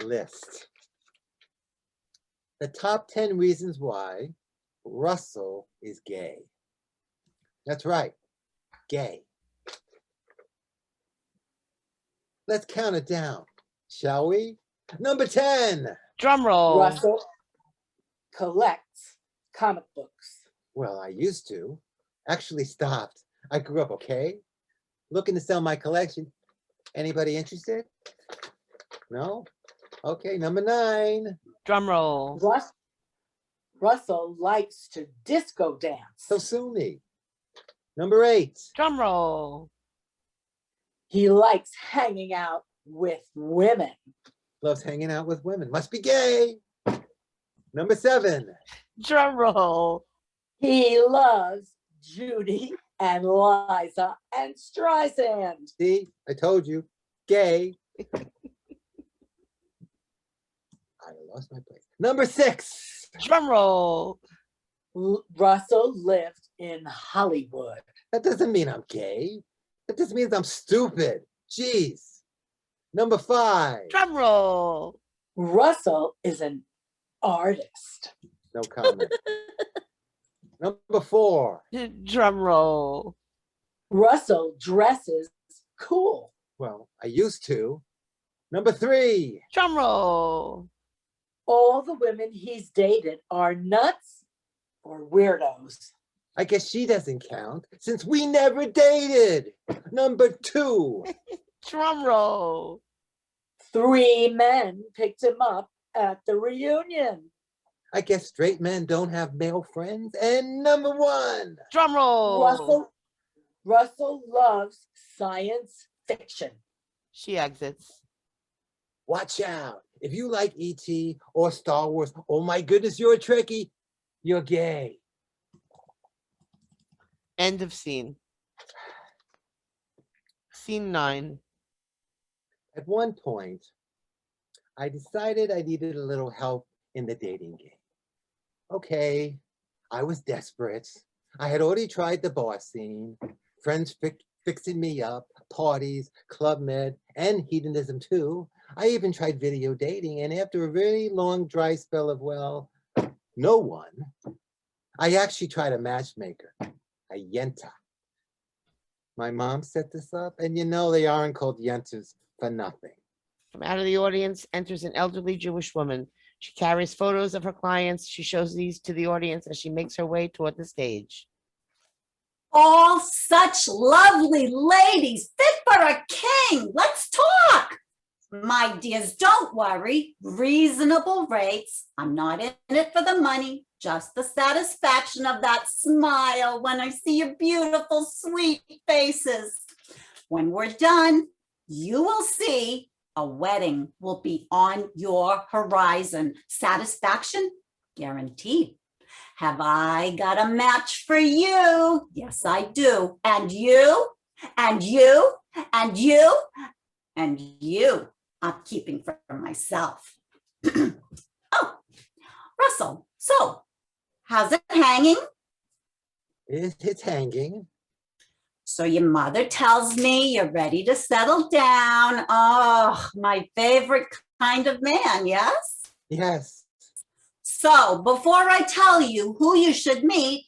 list. The top 10 reasons why Russell is gay. That's right, gay. Let's count it down, shall we? Number 10. Drum roll. Russell collects comic books. Well, I used to. Actually stopped. I grew up, okay? Looking to sell my collection. Anybody interested? No? Okay, number 9. Drum roll. Russell likes to disco dance. So sue me. Number 8. Drum roll. He likes hanging out with women. Loves hanging out with women. Must be gay. Number 7. Drum roll. He loves Judy and Liza and Streisand. See, I told you, gay. I lost my place. Number 6. Drum roll. Russell lived in Hollywood. That doesn't mean I'm gay. That just means I'm stupid. Jeez. Number 5. Drum roll. Russell is an artist. No comment. Number 4. Drum roll. Russell dresses cool. Well, I used to. Number 3. Drum roll. All the women he's dated are nuts or weirdos. I guess she doesn't count since we never dated. Number 2. Drum roll. 3 men picked him up at the reunion. I guess straight men don't have male friends. And number 1. Drum roll. Russell loves science fiction. She exits. Watch out. If you like E.T. or Star Wars, oh my goodness, you're a Trekkie. You're gay. End of scene. Scene 9. At one point, I decided I needed a little help in the dating game. Okay, I was desperate. I had already tried the bar scene, friends fixing me up, parties, Club Med, and hedonism too. I even tried video dating, and after a very long dry spell of, well, no one, I actually tried a matchmaker, a YENTA. My mom set this up, and you know they aren't called YENTAs for nothing. From out of the audience enters an elderly Jewish woman. She carries photos of her clients. She shows these to the audience as she makes her way toward the stage. All such lovely ladies, fit for a king. Let's talk. My dears, don't worry. Reasonable rates. I'm not in it for the money, just the satisfaction of that smile when I see your beautiful, sweet faces. When we're done, you will see a wedding will be on your horizon. Satisfaction guaranteed. Have I got a match for you? Yes, I do. And you, and you, and you, and you, I'm keeping for myself. Oh, Russell, so how's it hanging? It's hanging. So your mother tells me you're ready to settle down. Oh, my favorite kind of man, yes? Yes. So before I tell you who you should meet,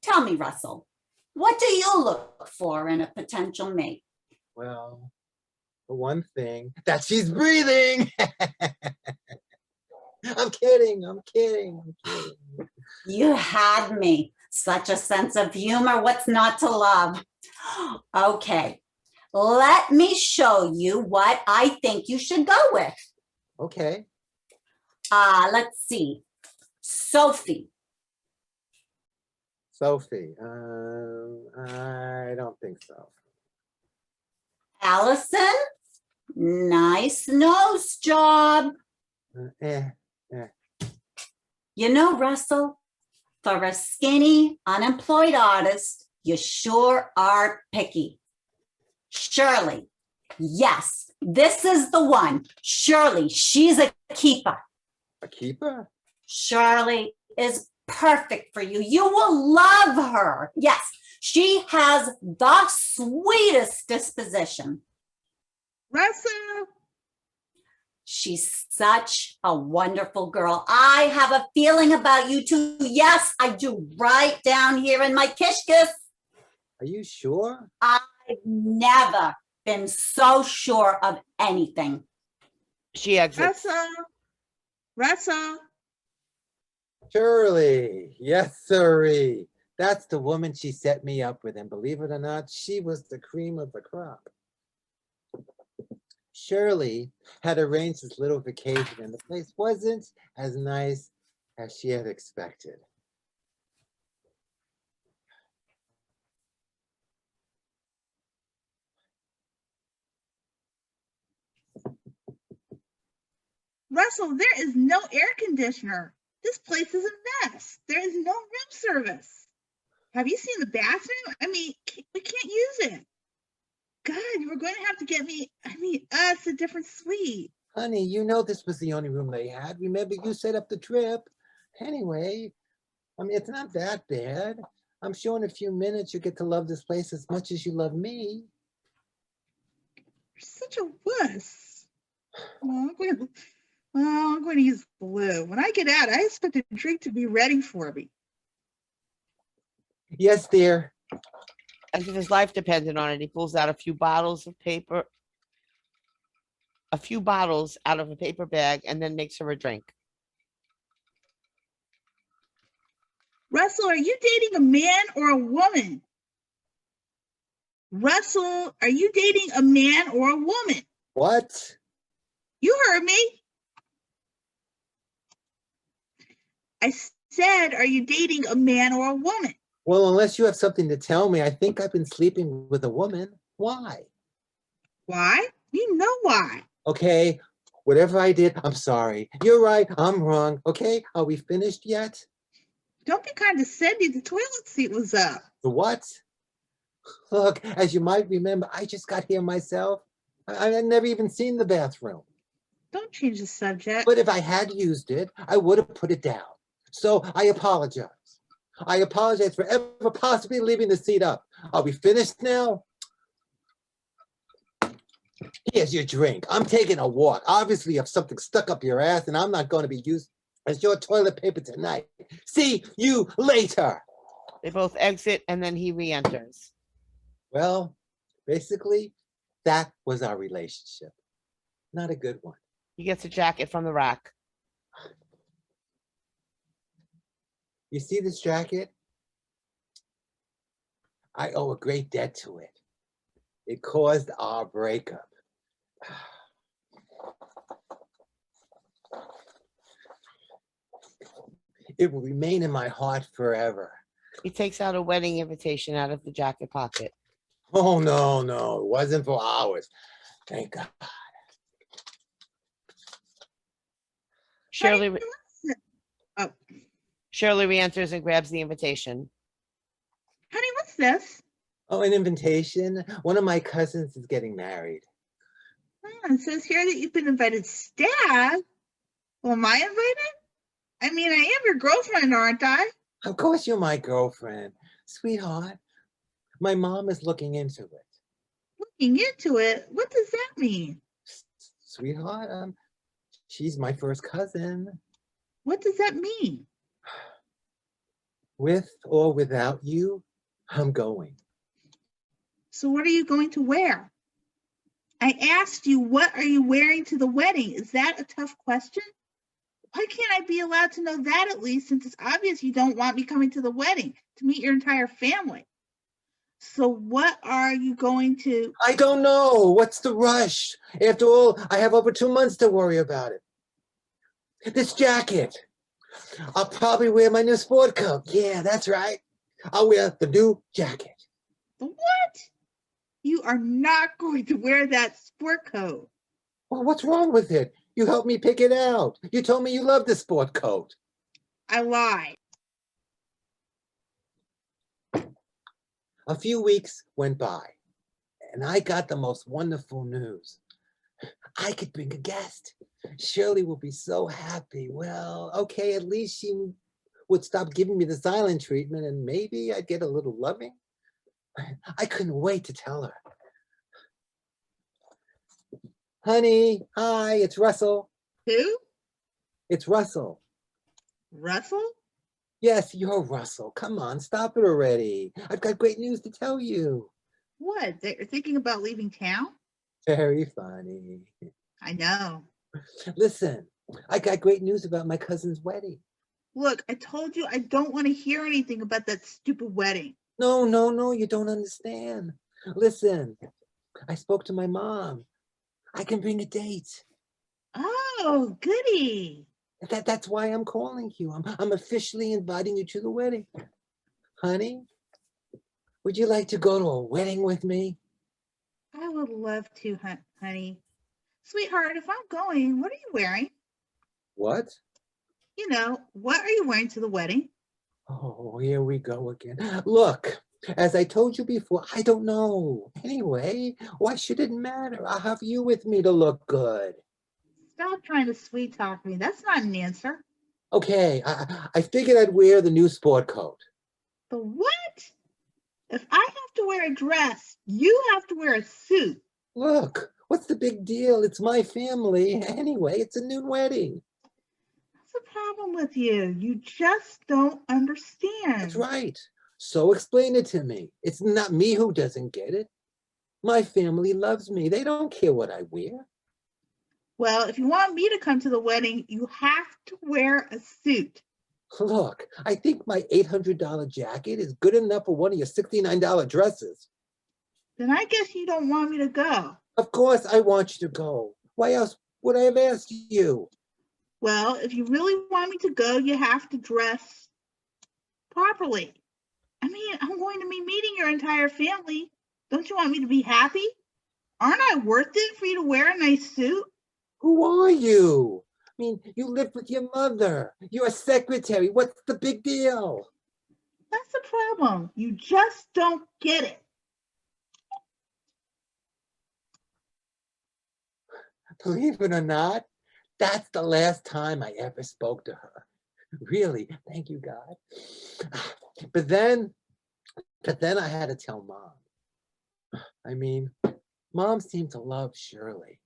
tell me, Russell, what do you look for in a potential mate? Well, for one thing, that she's breathing. I'm kidding. You had me. Such a sense of humor. What's not to love? Okay, let me show you what I think you should go with. Okay. Let's see. Sophie. Sophie. I don't think so. Allison, nice nose job. Eh. You know, Russell, for a skinny, unemployed artist, you sure are picky. Shirley, yes, this is the one. Shirley, she's a keeper. A keeper? Shirley is perfect for you. You will love her. Yes, she has the sweetest disposition. Russell, She's such a wonderful girl. I have a feeling about you too. Yes, I do, right down here in my kishkis. Are you sure? I've never been so sure of anything. She exits. Russell, Shirley. Yes, sirree. That's the woman she set me up with, and believe it or not, she was the cream of the crop. Shirley had arranged this little vacation, and the place wasn't as nice as she had expected. Russell, there is no air conditioner. This place is a mess. There is no room service. Have you seen the bathroom? I mean, we can't use it. God, you were going to have to get us a different suite. Honey, you know this was the only room they had. Remember, you set up the trip. Anyway, I mean, it's not that bad. I'm sure in a few minutes you get to love this place as much as you love me. You're such a wuss. Well, I'm going to use blue. When I get out, I expect a drink to be ready for me. Yes, dear. As if his life depended on it, he pulls out a few bottles of paper, a few bottles out of a paper bag, and then makes her a drink. Russell, are you dating a man or a woman? Russell, are you dating a man or a woman? What? You heard me. I said, are you dating a man or a woman? Well, unless you have something to tell me, I think I've been sleeping with a woman. Why? Why? You know why. Okay, whatever I did, I'm sorry. You're right, I'm wrong. Okay, are we finished yet? Don't be condescending. The toilet seat was up. The what? Look, as you might remember, I just got here myself. I had never even seen the bathroom. Don't change the subject. But if I had used it, I would have put it down. So I apologize. I apologize for ever possibly leaving the seat up. Are we finished now? Here's your drink. I'm taking a walk. Obviously, you have something stuck up your ass, and I'm not going to be used as your toilet paper tonight. See you later. They both exit, and then he re-enters. Well, basically, that was our relationship. Not a good one. He gets a jacket from the rack. You see this jacket? I owe a great debt to it. It caused our breakup. It will remain in my heart forever. He takes out a wedding invitation out of the jacket pocket. Oh, no, it wasn't for ours. Thank God. Shirley, Oh, Shirley re-enters and grabs the invitation. honey, what's this? Oh, an invitation? One of my cousins is getting married. It says here that you've been invited. Stag? Well, am I invited? I mean, I am your girlfriend, aren't I? Of course you're my girlfriend. Sweetheart, my mom is looking into it. Looking into it? What does that mean? Sweetheart, she's my first cousin. What does that mean? With or without you, I'm going. So what are you going to wear? I asked you, what are you wearing to the wedding? Is that a tough question? Why can't I be allowed to know that at least, since it's obvious you don't want me coming to the wedding to meet your entire family? So what are you going to? I don't know. What's the rush? After all, I have over 2 months to worry about it. This jacket. I'll probably wear my new sport coat. Yeah, that's right. I'll wear the new jacket. The what? You are not going to wear that sport coat. Well, what's wrong with it? You helped me pick it out. You told me you loved the sport coat. I lied. A few weeks went by, and I got the most wonderful news. I could bring a guest. Shirley will be so happy. Well, okay, at least she would stop giving me the silent treatment, and maybe I'd get a little loving. I couldn't wait to tell her. Honey, hi, it's Russell. Who? It's Russell. Russell? Yes, you're Russell. Come on, stop it already. I've got great news to tell you. What? They're thinking about leaving town? Very funny. I know. Listen, I got great news about my cousin's wedding. Look, I told you I don't want to hear anything about that stupid wedding. No, you don't understand. Listen, I spoke to my mom. I can bring a date. Oh, goody. That's why I'm calling you. I'm officially inviting you to the wedding. Honey, would you like to go to a wedding with me? I would love to, honey. Sweetheart, if I'm going, what are you wearing? What? You know, what are you wearing to the wedding? Oh, here we go again. Look, as I told you before, I don't know. Anyway, why should it matter? I'll have you with me to look good. Stop trying to sweet talk me. That's not an answer. Okay, I figured I'd wear the new sport coat. The what? If I have to wear a dress, you have to wear a suit. Look, what's the big deal? It's my family. Anyway, it's a new wedding. What's the problem with you? You just don't understand. That's right. So explain it to me. It's not me who doesn't get it. My family loves me. They don't care what I wear. Well, if you want me to come to the wedding, you have to wear a suit. Look, I think my $800 jacket is good enough for one of your $69 dresses. Then I guess you don't want me to go. Of course I want you to go. Why else would I have asked you? Well, if you really want me to go, you have to dress properly. I mean, I'm going to be meeting your entire family. Don't you want me to be happy? Aren't I worth it for you to wear a nice suit? Who are you? I mean, you live with your mother. You're a secretary. What's the big deal? That's the problem. You just don't get it. Believe it or not, that's the last time I ever spoke to her. Really, thank you, God. But then I had to tell Mom. I mean, Mom seemed to love Shirley.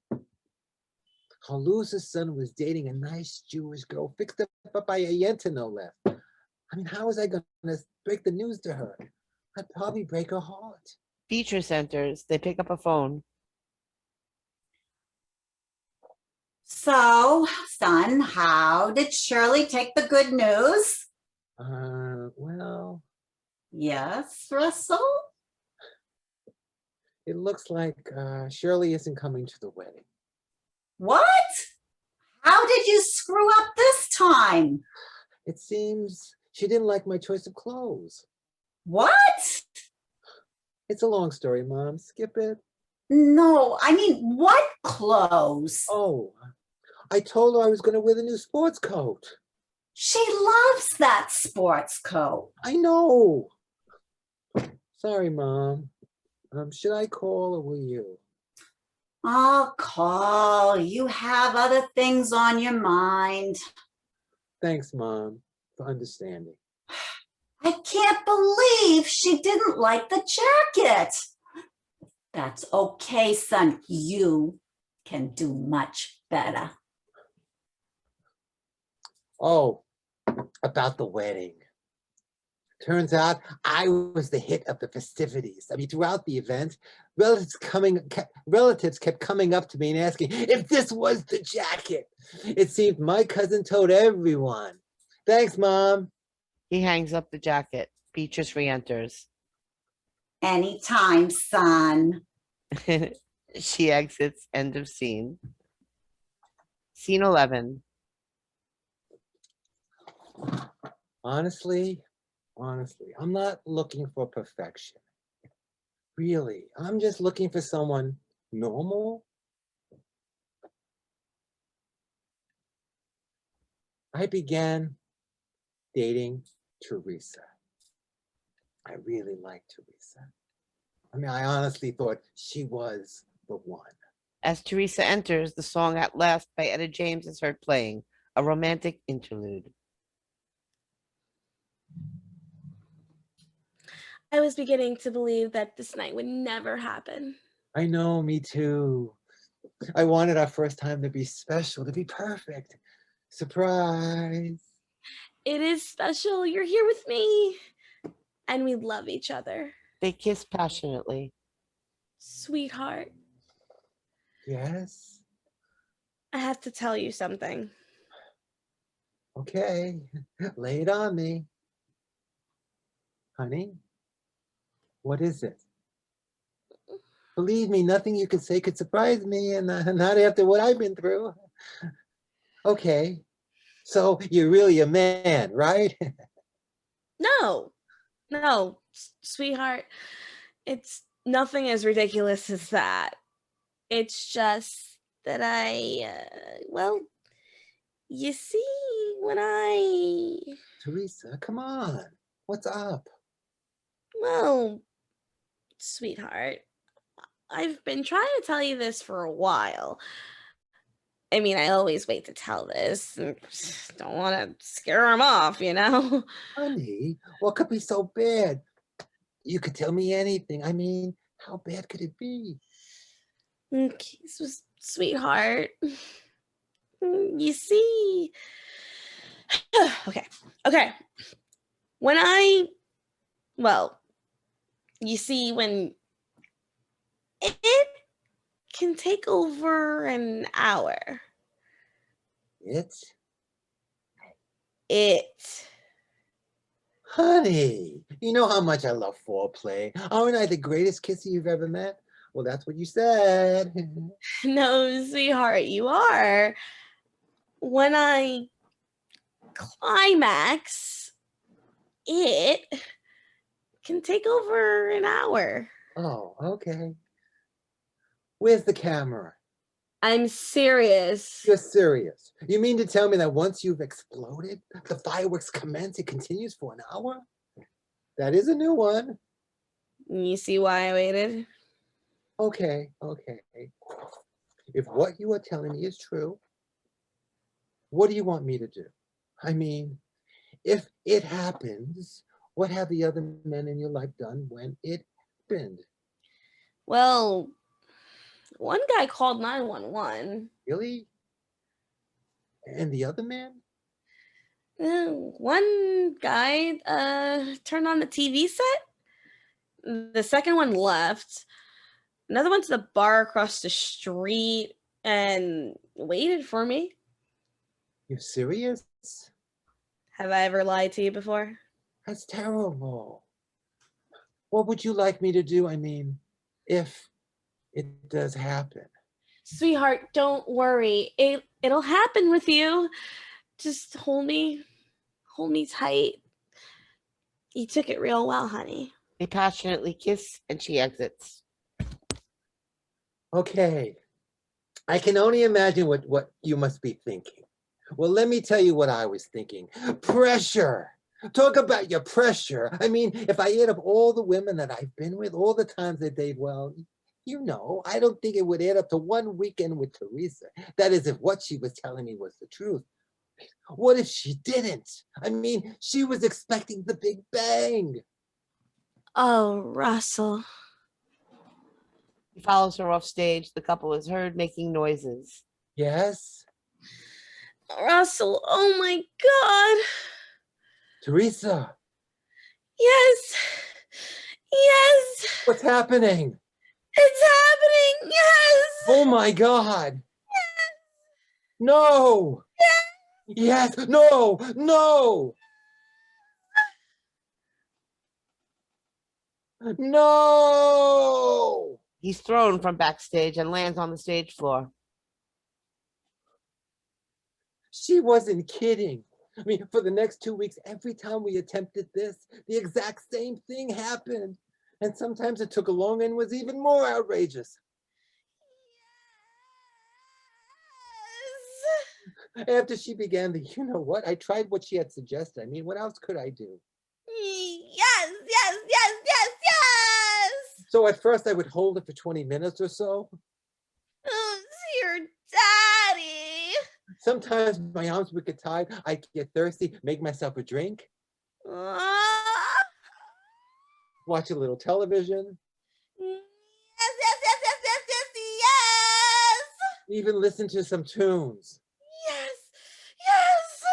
Her loser son was dating a nice Jewish girl, fixed up by a YENTA, no less. I mean, how was I going to break the news to her? I'd probably break her heart. BEATRICE enters. They pick up a phone. So, son, how did Shirley take the good news? Well, Yes, Russell? it looks like Shirley isn't coming to the wedding. What? How did you screw up this time? It seems she didn't like my choice of clothes. What? It's a long story, Mom. Skip it. No, I mean, what clothes? Oh, I told her I was going to wear the new sports coat. She loves that sports coat. I know. Sorry, Mom. Should I call or will you? I'll call. You have other things on your mind. Thanks, Mom, for understanding. I can't believe she didn't like the jacket. That's okay, son. You can do much better. Oh, about the wedding. Turns out I was the hit of the festivities. I mean, throughout the event, relatives kept coming up to me and asking if this was the jacket. It seemed my cousin told everyone. Thanks, Mom. He hangs up the jacket. BEATRICE re-enters. Anytime, son. She exits. End of scene. Scene 11. Honestly, Honestly, I'm not looking for perfection. Really, I'm just looking for someone normal. I began dating Teresa. I really liked Teresa. I mean, I honestly thought she was the one. As Teresa enters, the song At Last by Etta James is heard playing, a romantic interlude. I was beginning to believe that this night would never happen. I know, me too. I wanted our first time to be special, to be perfect. Surprise. It is special. You're here with me. And we love each other. They kiss passionately. Sweetheart, Yes. I have to tell you something. Okay. Lay it on me. Honey, what is it? Believe me, nothing you could say could surprise me, and not after what I've been through. Okay. So you're really a man, right? No, sweetheart. It's nothing as ridiculous as that. It's just that well, you see, Teresa, come on. What's up? well, sweetheart, I've been trying to tell you this for a while. I mean, I always wait to tell this. And don't want to scare him off, you know? Honey, what could be so bad? You could tell me anything. I mean, how bad could it be? Okay, so, sweetheart, you see, okay. Well, you see, when it can take over an hour. It. Honey, you know how much I love foreplay. Aren't I the greatest kisser you've ever met? Well, that's what you said. No, sweetheart, you are. When I climax, it can take over an hour. Oh, okay. Where's the camera? I'm serious. You're serious. You mean to tell me that once you've exploded, the fireworks commence, it continues for an hour? That is a new one. You see why I waited? Okay. If what you are telling me is true, what do you want me to do? I mean, if it happens, what have the other men in your life done when it happened? Well, one guy called 911. Really? And the other man? One guy turned on the TV set. The second one left. Another went to the bar across the street and waited for me. You're serious? Have I ever lied to you before? That's terrible. What would you like me to do? I mean, if it does happen. Sweetheart, don't worry. It'll happen with you. Just hold me tight. You took it real well, honey. They passionately kiss and she exits. Okay. I can only imagine what you must be thinking. Well, let me tell you what I was thinking. Pressure. Talk about your pressure. I mean, if I add up all the women that I've been with, all the times that they've, well, you know, I don't think it would add up to one weekend with Teresa. That is, if what she was telling me was the truth. What if she didn't? I mean, she was expecting the Big Bang. Oh, Russell. He follows her off stage. The couple is heard making noises. Yes? Russell, oh my God. Teresa. Yes. What's happening? It's happening. Yes. Oh my God. No. Yes. No. No. He's thrown from backstage and lands on the stage floor. She wasn't kidding. I mean, for the next 2 weeks, every time we attempted this, the exact same thing happened. And sometimes it took long and was even more outrageous. After she began the, you know what, I tried what she had suggested. I mean, what else could I do? Yes, yes, yes, yes, yes. So at first I would hold it for 20 minutes or so. Oh, dear daddy. Sometimes my arms would get tired. I'd get thirsty, make myself a drink, Ah. watch a little television, Yes, yes, yes, yes, yes, yes, yes. even listen to some tunes. Yes, yes.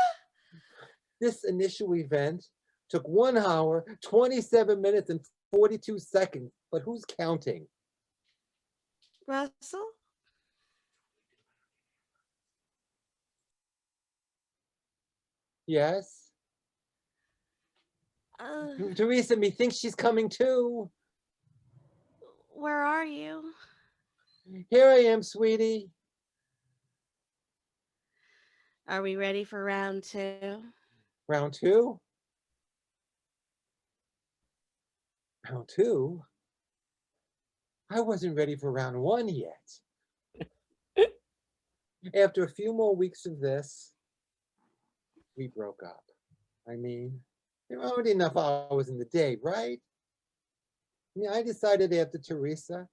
This initial event took 1 hour, 27 minutes, and 42 seconds. But who's counting? Russell? Yes? Teresa, methinks she's coming too. Where are you? Here I am, sweetie. Are we ready for round 2? Round 2? Round 2? I wasn't ready for round 1 yet. After a few more weeks of this, we broke up. I mean, there are already enough hours in the day, right? I mean, I decided after Teresa,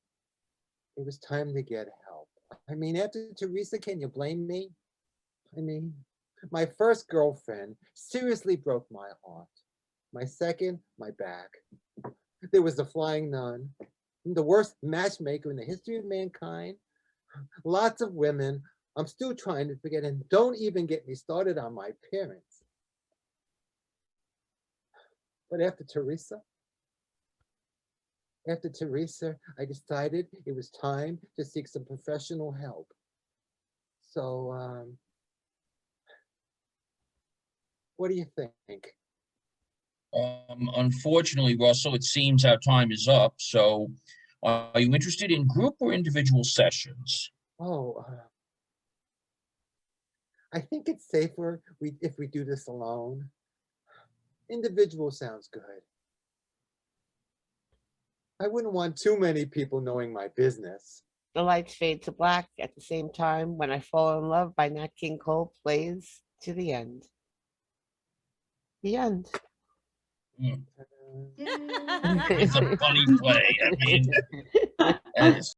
it was time to get help. I mean, after Teresa, can you blame me? I mean, my first girlfriend seriously broke my heart. My second, my back. There was the flying nun, the worst matchmaker in the history of mankind. Lots of women. I'm still trying to forget, and don't even get me started on my parents. But after Teresa, I decided it was time to seek some professional help. So, what do you think? Unfortunately, Russell, it seems our time is up. So, are you interested in group or individual sessions? Oh, I think it's safer if we do this alone. Individual sounds good. I wouldn't want too many people knowing my business. The lights fade to black at the same time When I Fall in Love by Nat King Cole plays to the end. The end. It's a funny play. I mean, that is